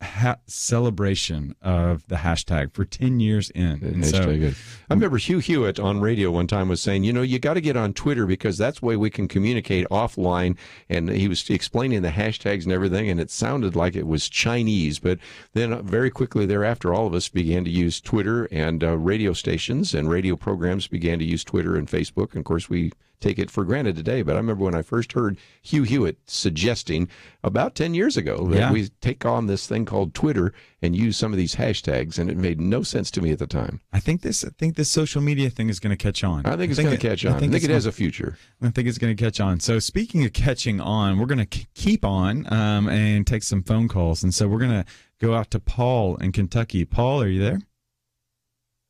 Speaker 3: celebration of the hashtag for 10 years in. And so,
Speaker 1: I remember Hugh Hewitt on radio one time was saying, you got to get on Twitter because that's the way we can communicate offline. And he was explaining the hashtags and everything, and it sounded like it was Chinese. But then very quickly thereafter, all of us began to use Twitter, and radio stations and radio programs began to use Twitter and Facebook. And of course, we take it for granted today. But I remember when I first heard Hugh Hewitt suggesting about 10 years ago that we take on this thing called Twitter and use some of these hashtags, and it made no sense to me at the time.
Speaker 3: I think this social media thing is going to catch on.
Speaker 1: I think it's going to catch on. I think it has a future.
Speaker 3: I think it's going to catch on. So speaking of catching on, we're going to keep on and take some phone calls. And so we're going to go out to Paul in Kentucky. Paul, are you there?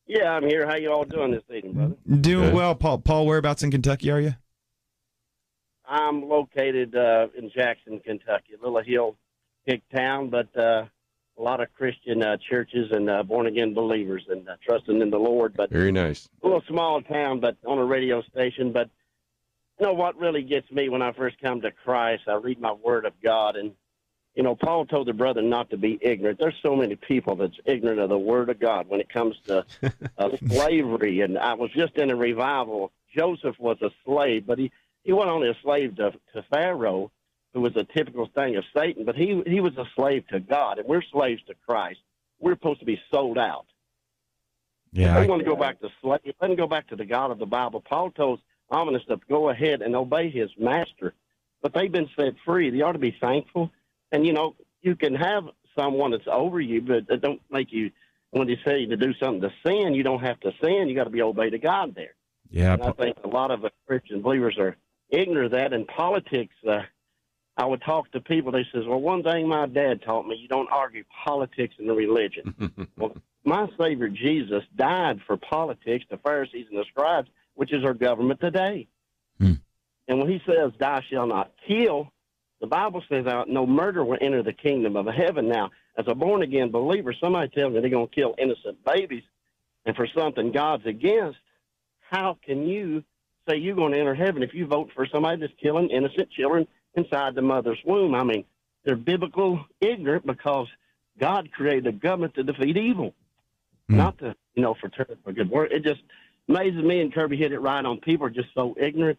Speaker 17: Yeah, I'm here. How you all doing this evening, brother?
Speaker 3: Doing well, Paul. Paul, whereabouts in Kentucky are you?
Speaker 17: I'm located in Jackson, Kentucky, a little hill-hick town, but a lot of Christian churches and born-again believers and trusting in the Lord. But
Speaker 1: very nice.
Speaker 17: A little small town, but on a radio station. But what really gets me when I first come to Christ, I read my Word of God, and Paul told the brother not to be ignorant. There's so many people that's ignorant of the Word of God when it comes to slavery. And I was just in a revival. Joseph was a slave, but he wasn't only a slave to Pharaoh, who was a typical thing of Satan, but he was a slave to God, and we're slaves to Christ. We're supposed to be sold out.
Speaker 3: Yeah,
Speaker 17: they want to go back to slave. Let them go back to the God of the Bible. Paul told Ominous to go ahead and obey his master, but they've been set free. They ought to be thankful. And, you can have someone that's over you, but it don't make you, when they say to do something to sin, you don't have to sin. You got to be obeyed to God there.
Speaker 3: Yeah.
Speaker 17: And I think a lot of Christian believers are, ignorant of that. In politics, I would talk to people. They says, well, one thing my dad taught me, you don't argue politics and religion. Well, my Savior Jesus died for politics, the Pharisees and the scribes, which is our government today. And when he says, thou shalt not kill, the Bible says no murder will enter the kingdom of heaven. Now, as a born-again believer, somebody tells me they're going to kill innocent babies and for something God's against, how can you say you're going to enter heaven if you vote for somebody that's killing innocent children inside the mother's womb? I mean, they're biblical ignorant because God created a government to defeat evil, not to, for good work. It just amazes me, and Kerby hit it right on. People are just so ignorant.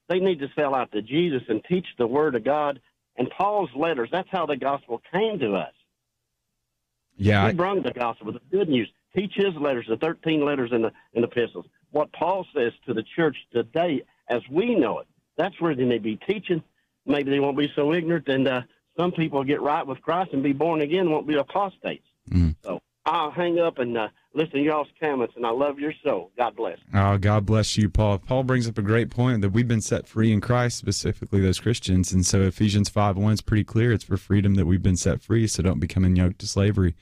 Speaker 17: They need to sell out to Jesus and teach the Word of God. And Paul's letters, that's how the gospel came to us.
Speaker 3: Yeah,
Speaker 17: he brought the gospel, the good news. Teach his letters, the 13 letters in the epistles. What Paul says to the church today, as we know it, that's where they need to be teaching. Maybe they won't be so ignorant, and some people get right with Christ and be born again, won't be apostates. So I'll hang up and listen to y'all's comments, and I love your show. God bless.
Speaker 3: Oh, God bless you, Paul. Paul brings up a great point that we've been set free in Christ, specifically those Christians. And so Ephesians 5:1 is pretty clear. It's for freedom that we've been set free, so don't become yoked to slavery.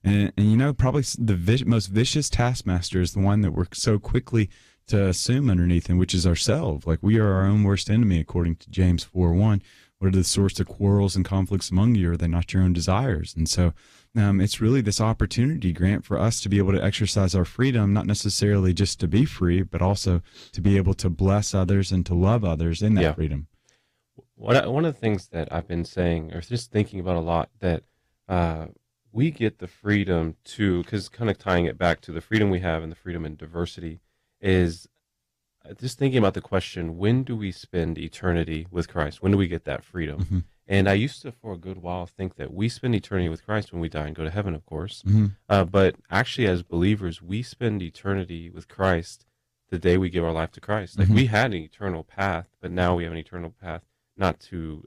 Speaker 3: And probably the most vicious taskmaster is the one that we're so quickly to assume underneath him, which is ourselves. Like, we are our own worst enemy, according to James 4:1. What are the source of quarrels and conflicts among you? Are they not your own desires? And so it's really this opportunity, Grant, for us to be able to exercise our freedom, not necessarily just to be free, but also to be able to bless others and to love others in that freedom.
Speaker 4: One of the things that I've been saying, or just thinking about a lot, that we get the freedom to, because kind of tying it back to the freedom we have and the freedom and diversity, is just thinking about the question, when do we spend eternity with Christ? When do we get that freedom? And I used to, for a good while, think that we spend eternity with Christ when we die and go to heaven, of course. But actually, as believers, we spend eternity with Christ the day we give our life to Christ. Like, we had an eternal path, but now we have an eternal path, not to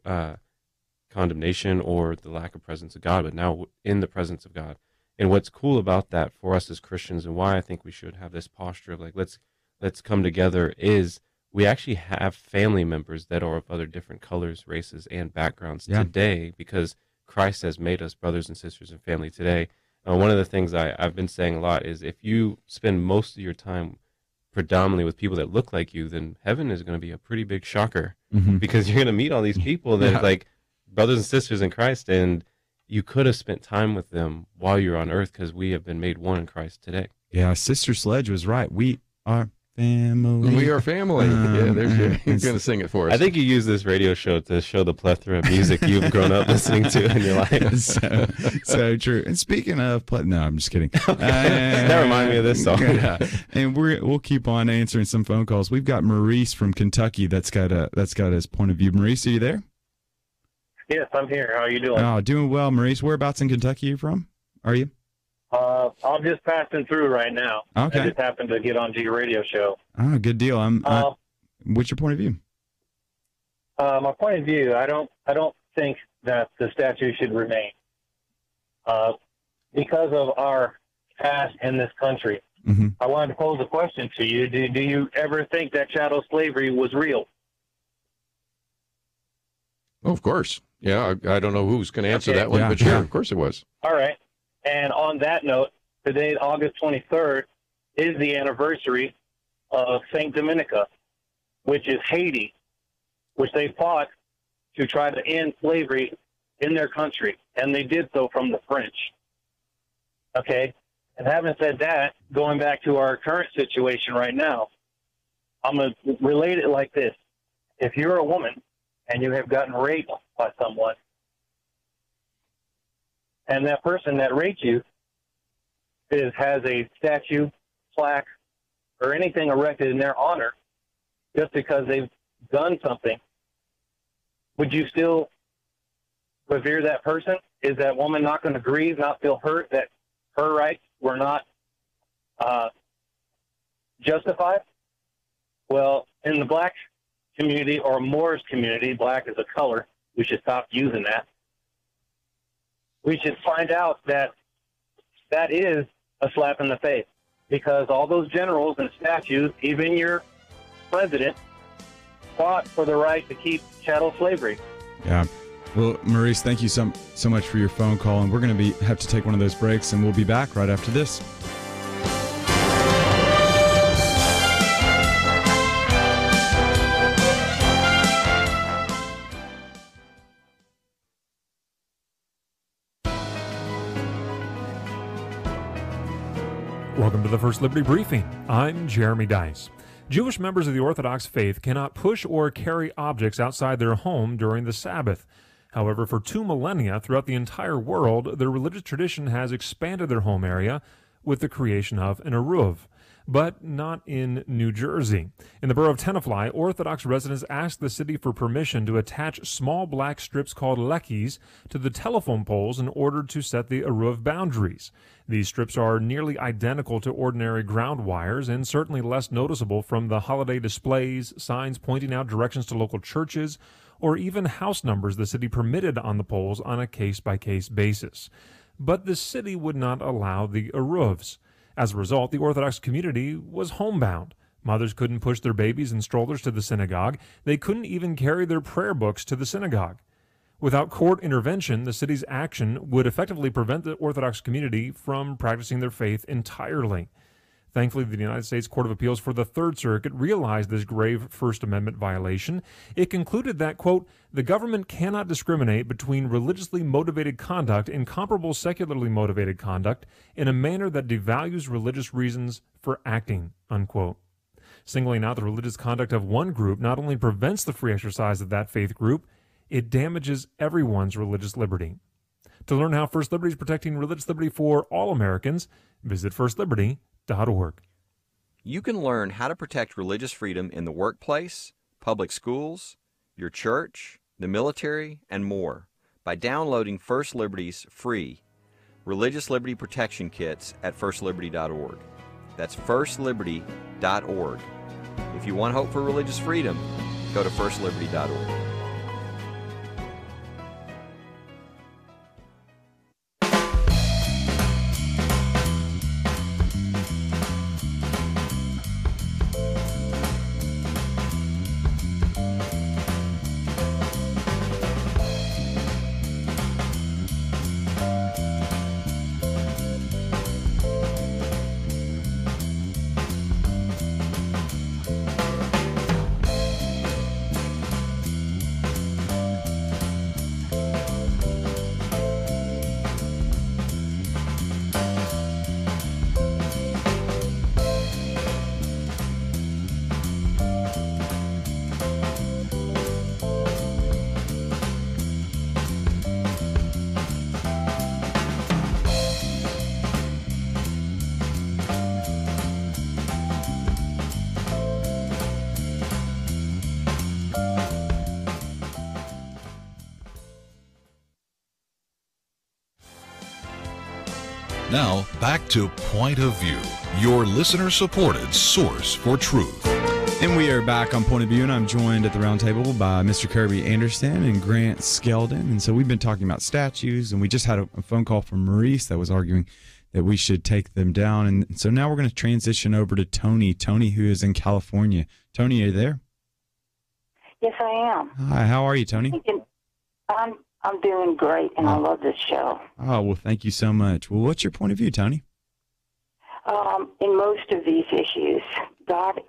Speaker 4: condemnation or the lack of presence of God, but now in the presence of God. And what's cool about that for us as Christians, and why I think we should have this posture of like, let's come together, is we actually have family members that are of other different colors, races, and backgrounds today, because Christ has made us brothers and sisters and family today. One of the things I've been saying a lot is, if you spend most of your time predominantly with people that look like you, then heaven is going to be a pretty big shocker, because you're going to meet all these people that like brothers and sisters in Christ, and you could have spent time with them while you're on earth, because we have been made one in Christ today.
Speaker 3: Yeah, Sister Sledge was right. We are family.
Speaker 1: We are family. Yeah, there's you're going to sing it for us.
Speaker 4: I think you use this radio show to show the plethora of music you've grown up listening to in your life.
Speaker 3: So true. And speaking of no, I'm just kidding.
Speaker 4: That reminded me of this song.
Speaker 3: And we'll keep on answering some phone calls. We've got Maurice from Kentucky that's got his point of view. Maurice, are you there?
Speaker 18: Yes, I'm here. How are you doing?
Speaker 3: Oh, doing well, Maurice. Whereabouts in Kentucky are you from? Are you?
Speaker 18: I'm just passing through right now.
Speaker 3: Okay.
Speaker 18: I just happened to get onto your radio show.
Speaker 3: Oh, good deal. What's your point of view?
Speaker 18: My point of view, I don't think that the statue should remain. Because of our past in this country. I wanted to pose a question to you. Do you ever think that chattel slavery was real?
Speaker 1: Oh, of course. Yeah, I don't know who's going to answer that one, but sure, of course it was.
Speaker 18: All right. And on that note, today, August 23rd, is the anniversary of St. Dominica, which is Haiti, which they fought to try to end slavery in their country, and they did so from the French. Okay? And having said that, going back to our current situation right now, I'm going to relate it like this. If you're a woman and you have gotten raped by someone, and that person that raped you has a statue, plaque, or anything erected in their honor just because they've done something, would you still revere that person? Is that woman not going to grieve, not feel hurt that her rights were not justified? Well, in the black community, or Moors community, black is a color, we should stop using that. We should find out that that is a slap in the face, because all those generals and statues, even your president, fought for the right to keep chattel slavery.
Speaker 3: Yeah. Well, Maurice, thank you so much for your phone call, and we're going to have to take one of those breaks, and we'll be back right after this.
Speaker 10: Welcome to the First Liberty Briefing. I'm Jeremy Dice. Jewish members of the Orthodox faith cannot push or carry objects outside their home during the Sabbath. However, for 2 millennia throughout the entire world, their religious tradition has expanded their home area with the creation of an eruv, but not in New Jersey. In the borough of Tenafly, Orthodox residents asked the city for permission to attach small black strips called lekis to the telephone poles in order to set the eruv boundaries. These strips are nearly identical to ordinary ground wires and certainly less noticeable from the holiday displays, signs pointing out directions to local churches, or even house numbers the city permitted on the poles on a case-by-case basis. But the city would not allow the eruvs. As a result, the Orthodox community was homebound. Mothers couldn't push their babies in strollers to the synagogue. They couldn't even carry their prayer books to the synagogue. Without court intervention, the city's action would effectively prevent the Orthodox community from practicing their faith entirely. Thankfully, the United States Court of Appeals for the Third Circuit realized this grave First Amendment violation. It concluded that, quote, the government cannot discriminate between religiously motivated conduct and comparable secularly motivated conduct in a manner that devalues religious reasons for acting, unquote. Singling out the religious conduct of one group not only prevents the free exercise of that faith group, it damages everyone's religious liberty. To learn how First Liberty is protecting religious liberty for all Americans, visit firstliberty.org.
Speaker 11: You can learn how to protect religious freedom in the workplace, public schools, your church, the military, and more by downloading First Liberty's free Religious Liberty Protection Kits at firstliberty.org. That's firstliberty.org. If you want hope for religious freedom, go to firstliberty.org.
Speaker 2: Now, back to Point of View, your listener-supported source for truth.
Speaker 3: And we are back on Point of View, and I'm joined at the round table by Mr. Kerby Anderson and Grant Skeldon. And so we've been talking about statues, and we just had a phone call from Maurice that was arguing that we should take them down. And so now we're going to transition over to Tony. Tony, who is in California. Tony, are you there?
Speaker 19: Yes, I am.
Speaker 3: Hi, how are you, Tony?
Speaker 19: I'm doing great, and I love this show.
Speaker 3: Oh, well, thank you so much. Well, what's your point of view, Tony?
Speaker 19: In most of these issues, God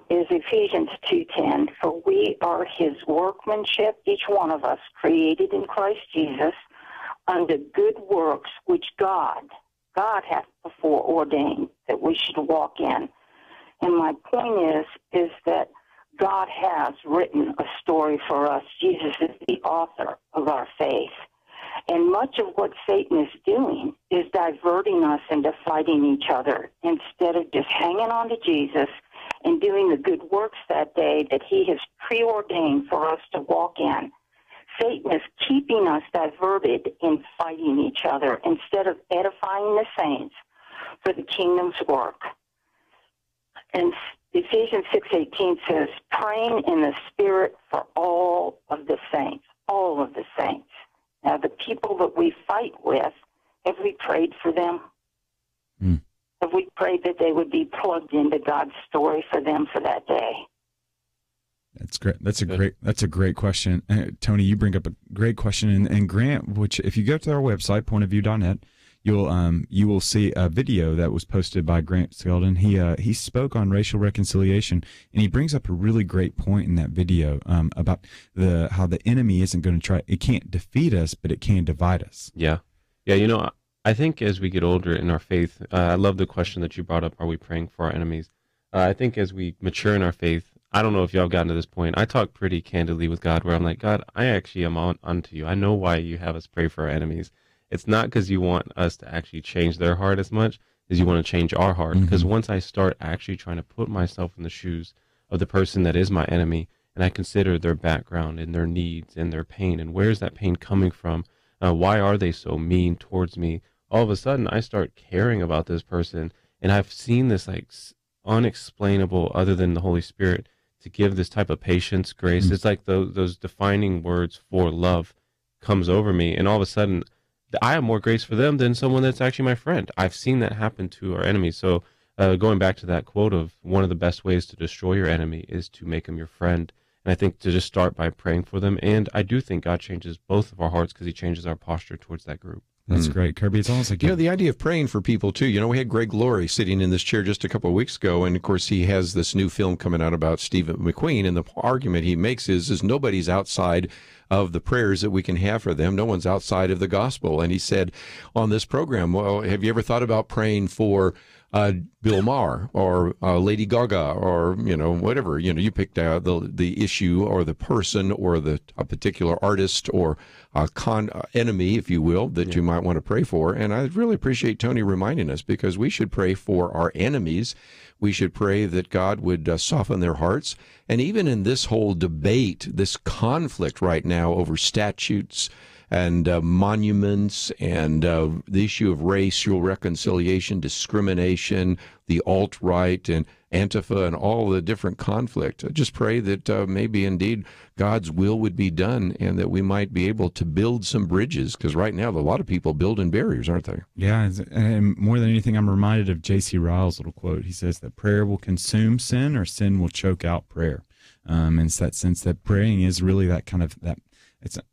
Speaker 19: is Ephesians 2:10, for we are his workmanship, each one of us, created in Christ Jesus, unto good works which God hath before ordained that we should walk in. And my point is that God has written a story for us. Jesus is the author of our faith. And much of what Satan is doing is diverting us into fighting each other instead of just hanging on to Jesus and doing the good works that day that he has preordained for us to walk in. Satan is keeping us diverted in fighting each other instead of edifying the saints for the kingdom's work. And Ephesians 6:18 says, praying in the Spirit for all of the saints, all of the saints. Now, the people that we fight with, have we prayed for them? Have we prayed that they would be plugged into God's story for them for that day?
Speaker 3: That's great. That's a great question. Tony, you bring up a great question. And Grant, which if you go to our website, pointofview.net, you will see a video that was posted by Grant Skeldon. He spoke on racial reconciliation, and he brings up a really great point in that video about how the enemy isn't going to it can't defeat us, but it can divide us.
Speaker 4: Yeah. Yeah, I think as we get older in our faith, I love the question that you brought up, are we praying for our enemies? I think as we mature in our faith, I don't know if y'all have gotten to this point. I talk pretty candidly with God where I'm like, God, I actually am onto you. I know why you have us pray for our enemies. It's not because you want us to actually change their heart as much as you want to change our heart. Because once I start actually trying to put myself in the shoes of the person that is my enemy, and I consider their background and their needs and their pain, and where's that pain coming from? Why are they so mean towards me? All of a sudden, I start caring about this person, and I've seen this like unexplainable, other than the Holy Spirit, to give this type of patience, grace. It's like those defining words for love comes over me, and all of a sudden, I have more grace for them than someone that's actually my friend. I've seen that happen to our enemies. So going back to that quote of one of the best ways to destroy your enemy is to make them your friend. And I think to just start by praying for them. And I do think God changes both of our hearts because he changes our posture towards that group.
Speaker 3: That's great, Kerby. It's almost like
Speaker 1: the idea of praying for people too. We had Greg Laurie sitting in this chair just a couple of weeks ago, and of course he has this new film coming out about Stephen McQueen, and the argument he makes is nobody's outside of the prayers that we can have for them. No one's outside of the gospel. And he said on this program, well, have you ever thought about praying for Bill Maher or Lady Gaga or, whatever, you picked out the issue or the person or a particular artist or a enemy, if you will, that you might want to pray for. And I really appreciate Tony reminding us, because we should pray for our enemies. We should pray that God would soften their hearts. And even in this whole debate, this conflict right now over statutes and monuments and the issue of racial reconciliation, discrimination, the alt-right and Antifa and all the different conflict. I just pray that maybe indeed God's will would be done and that we might be able to build some bridges, because right now a lot of people building barriers, aren't they?
Speaker 3: Yeah, and more than anything, I'm reminded of J.C. Ryle's little quote. He says that prayer will consume sin, or sin will choke out prayer. And it's that sense that praying is really that kind of that.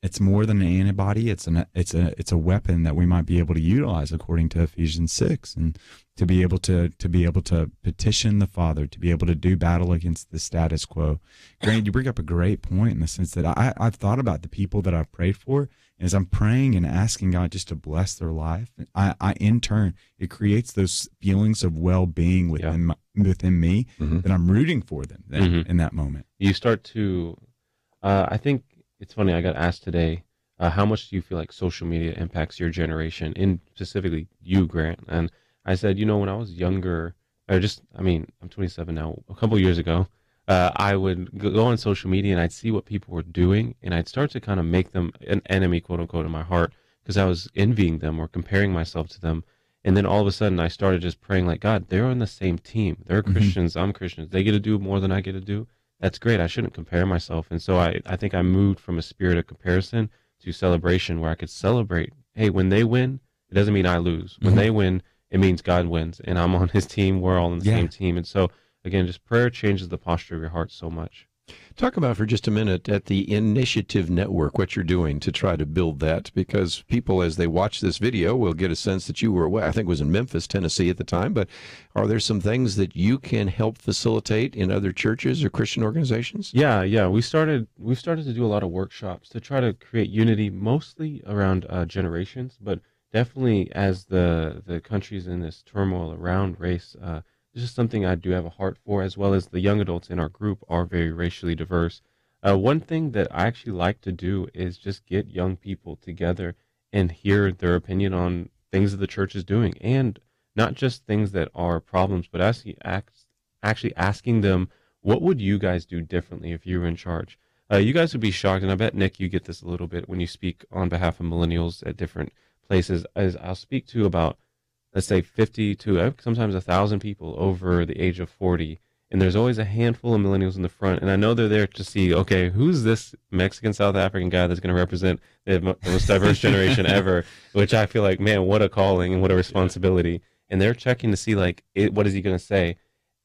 Speaker 3: It's more than an antibody. It's a weapon that we might be able to utilize according to Ephesians 6, and to be able to petition the Father, to be able to do battle against the status quo. Grant, you bring up a great point in the sense that I've thought about the people that I've prayed for, and as I'm praying and asking God just to bless their life, I in turn, it creates those feelings of well-being within me that I'm rooting for them in that moment.
Speaker 4: You start to, I think. It's funny, I got asked today, how much do you feel like social media impacts your generation, in specifically you, Grant? And I said, when I was younger, I'm 27 now, a couple years ago, I would go on social media and I'd see what people were doing, and I'd start to kind of make them an enemy, quote unquote, in my heart, because I was envying them or comparing myself to them. And then all of a sudden I started just praying like, God, they're on the same team. They're Christians, I'm Christians. They get to do more than I get to do. That's great. I shouldn't compare myself. And so I think I moved from a spirit of comparison to celebration, where I could celebrate. Hey, when they win, it doesn't mean I lose. When they win, it means God wins, and I'm on his team. We're all on the same team. And so, again, just prayer changes the posture of your heart so much.
Speaker 1: Talk about for just a minute at the Initiative Network, what you're doing to try to build that, because people, as they watch this video, will get a sense that you were, I think it was in Memphis, Tennessee at the time, but are there some things that you can help facilitate in other churches or Christian organizations?
Speaker 4: Yeah. We've started to do a lot of workshops to try to create unity, mostly around generations, but definitely as the country's in this turmoil around race, this is something I do have a heart for, as well as the young adults in our group are very racially diverse. One thing that I actually like to do is just get young people together and hear their opinion on things that the church is doing, and not just things that are problems, but actually asking them, what would you guys do differently if you were in charge? You guys would be shocked, and I bet, Nick, you get this a little bit when you speak on behalf of millennials at different places, as I'll speak to about, let's say 50 to sometimes 1,000 people over the age of 40. And there's always a handful of millennials in the front. And I know they're there to see, okay, who's this Mexican, South African guy that's going to represent the most diverse generation ever, which I feel like, man, what a calling and what a responsibility. And they're checking to see, like, what is he going to say?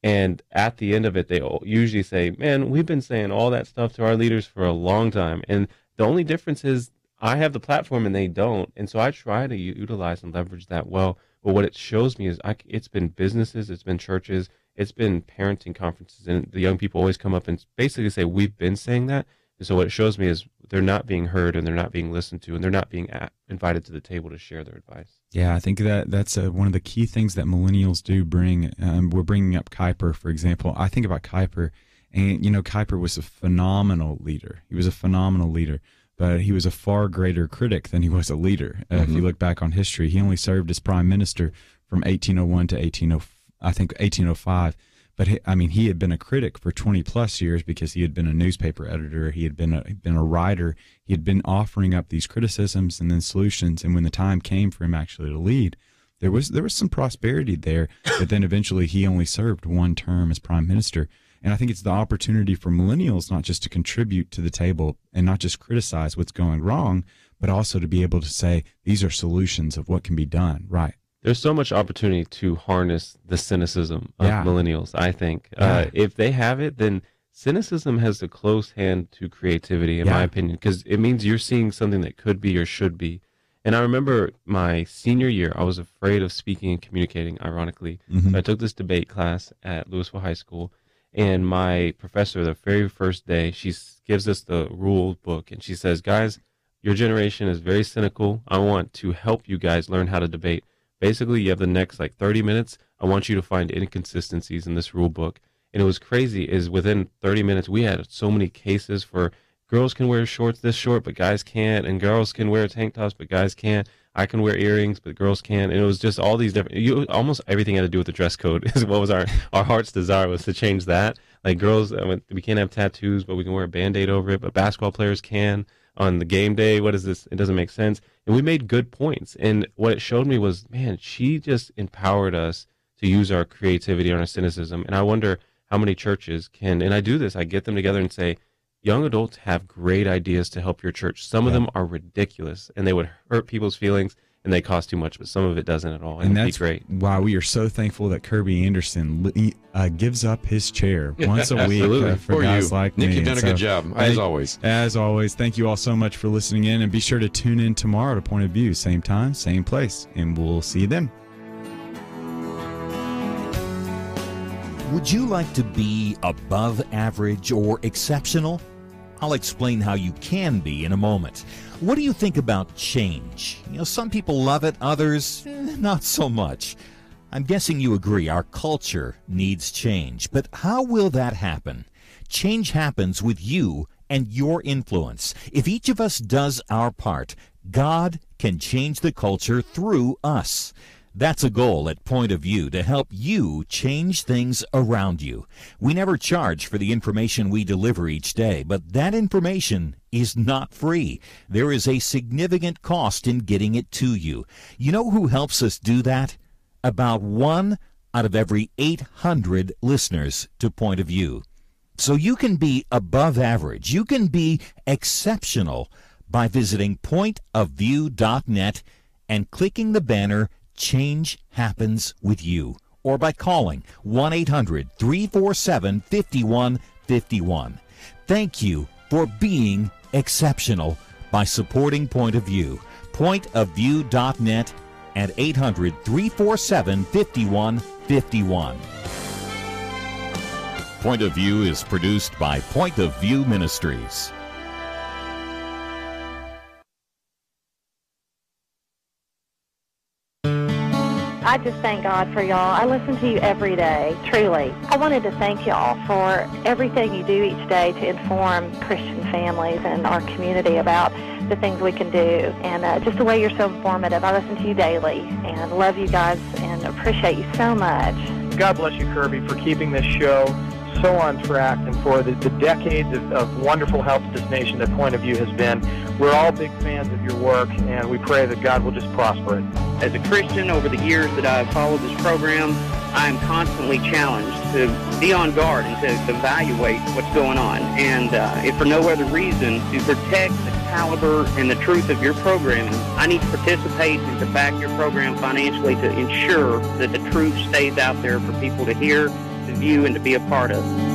Speaker 4: And at the end of it, they usually say, man, we've been saying all that stuff to our leaders for a long time. And the only difference is I have the platform and they don't. And so I try to utilize and leverage that well. But what it shows me is it's been businesses, it's been churches, it's been parenting conferences. And the young people always come up and basically say, we've been saying that. And so what it shows me is they're not being heard and they're not being listened to and they're not being invited to the table to share their advice.
Speaker 3: Yeah, I think that's one of the key things that millennials do bring. We're bringing up Kuyper, for example. I think about Kuyper, and, Kuyper was a phenomenal leader. He was a phenomenal leader, but he was a far greater critic than he was a leader. If you look back on history, he only served as prime minister from 1801 to 1805. But he had been a critic for 20 plus years because he had been a newspaper editor. He had been a writer. He had been offering up these criticisms and then solutions. And when the time came for him actually to lead, there was some prosperity there. But then eventually he only served one term as prime minister. And I think it's the opportunity for millennials not just to contribute to the table and not just criticize what's going wrong, but also to be able to say these are solutions of what can be done right.
Speaker 4: There's so much opportunity to harness the cynicism of millennials, I think. If they have it, then cynicism has a close hand to creativity, in my opinion, because it means you're seeing something that could be or should be. And I remember my senior year, I was afraid of speaking and communicating, ironically. So I took this debate class at Louisville High School, and my professor, the very first day, she gives us the rule book, and she says, guys, your generation is very cynical. I want to help you guys learn how to debate. Basically, you have the next 30 minutes. I want you to find inconsistencies in this rule book. And it was crazy is within 30 minutes, we had so many cases for girls can wear shorts this short, but guys can't. And girls can wear tank tops, but guys can't. I can wear earrings, but girls can't. And it was just all these different, almost everything had to do with the dress code is what was our heart's desire was to change that. Like girls, we can't have tattoos, but we can wear a Band-Aid over it. But basketball players can. On the game day, what is this? It doesn't make sense. And we made good points. And what it showed me was, man, she just empowered us to use our creativity and our cynicism. And I wonder how many churches can, and I do this, I get them together and say, young adults have great ideas to help your church. Some of them are ridiculous and they would hurt people's feelings and they cost too much, but some of it doesn't at all. And that's great.
Speaker 3: Why we are so thankful that Kerby Anderson gives up his chair once a week for guys like me.
Speaker 1: Nick, you've done a good job, as always.
Speaker 3: As always, thank you all so much for listening in, and be sure to tune in tomorrow to Point of View, same time, same place, and we'll see you then.
Speaker 5: Would you like to be above average or exceptional? I'll explain how you can be in a moment. What do you think about change? Some people love it, others not so much. I'm guessing you agree our culture needs change, but how will that happen? Change happens with you and your influence. If each of us does our part, God can change the culture through us. That's a goal at Point of View, to help you change things around you. We never charge for the information we deliver each day, but that information is not free. There is a significant cost in getting it to you. You know who helps us do that? About 1 out of every 800 listeners to Point of View. So you can be above average. You can be exceptional by visiting pointofview.net and clicking the banner Change Happens with You, or by calling 1-800-347-5151. Thank you for being exceptional by supporting Point of View. Pointofview.net and 800-347-5151. Point of View is produced by Point of View Ministries.
Speaker 13: I just thank God for y'all. I listen to you every day, truly. I wanted to thank y'all for everything you do each day to inform Christian families and our community about the things we can do, and just the way you're so informative. I listen to you daily and love you guys and appreciate you so much.
Speaker 14: God bless you, Kerby, for keeping this show so on track and for the decades of wonderful help to this nation that Point of View has been. We're all big fans of your work, and we pray that God will just prosper it.
Speaker 15: As a Christian, over the years that I've followed this program, I am constantly challenged to be on guard and to evaluate what's going on. And if for no other reason, to protect the caliber and the truth of your programming, I need to participate and to back your program financially to ensure that the truth stays out there for people to hear to view and to be a part of.